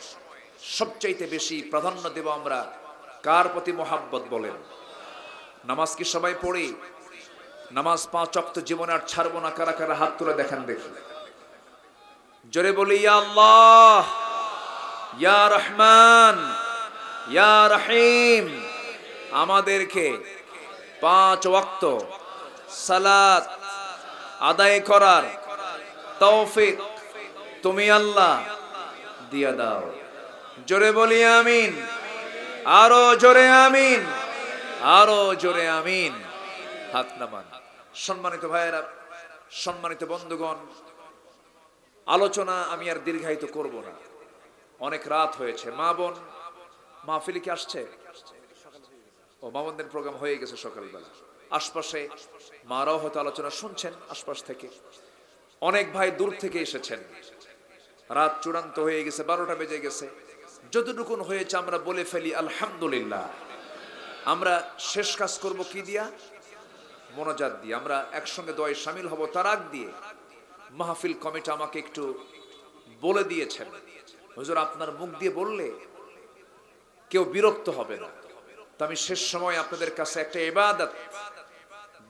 সবচাইতে বেশি প্রাধান্য দেব আমরা কার প্রতি মহাব্বত বলেন? নামাজ কি সবাই পড়ি? নামাজ 5 ওয়াক্ত জীবনে আর ছাড়বো না, কারা কারা হাত তুলে দেখান দেখি। জোরে বলি ইয়া আল্লাহ, ইয়া রহমান, ইয়া রহিম। আমাদেরকে 5 ওয়াক্ত সালাত আদায় করার তৌফিক তুমি আল্লাহ দিয়া দাও। জোরে বলি আমিন, আরো জোরে আমিন, আরো জোরে আমিন। হাত নামান। সম্মানিত ভাইয়েরা, সম্মানিত বন্ধুগণ, আলোচনা আমি আর দীর্ঘায়িত করব না, অনেক রাত হয়েছে। মা বোন মাহফিলে কি আসছে? ও মা বোনদের প্রোগ্রাম হয়ে গেছে সকালবেলা। আশপাশে মারাও হয়তো আলোচনা শুনছেন, আশপাশ থেকে অনেক ভাই দূর থেকে এসেছেন। রাত চূড়ান্ত হয়ে গেছে, 12টা বেজে গেছে। যতটুকুন হয়েছে আমরা বলে ফেলি আলহামদুলিল্লাহ। আমরা শেষ কাজ করব কি দিয়া? মোনাজাত দিয়ে। আমরা একসঙ্গে দোয়ায় শামিল হব। তার আগ দিয়ে মাহফিল কমিটি আমাকে একটু বলে দিয়েছেন, হুজুর আপনার মুখ দিয়ে বললে কেউ বিরক্ত হবে না। তো আমি শেষ সময় আপনাদের কাছে একটা ইবাদত,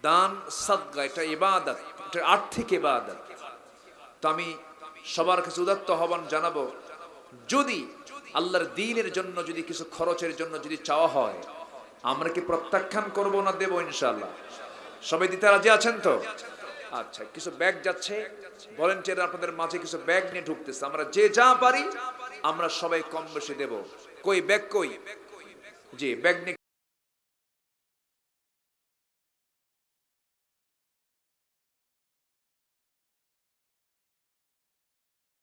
দান সাদকা, এটা ইবাদত, এটা আর্থিক ইবাদত। তো আমি সবার কাছে উদাত্ত আহ্বান জানাবো, যদি আল্লাহর দ্বীনের জন্য যদি কিছু খরচের জন্য যদি চাওয়া হয়, আমরা কি প্রত্যাখ্যান করব না দেব? ইনশাআল্লাহ। সবাই দিতে রাজি আছেন তো? আচ্ছা, কিছু ব্যাগ যাচ্ছে, ভলেন্টিয়ার আপনাদের মাঝে কিছু ব্যাগ নিয়ে ঢুকতেছে। আমরা যে যা পারি আমরা সবাই কম বেশি দেব। কই ব্যাগ কই? জি, ব্যাগ নিয়ে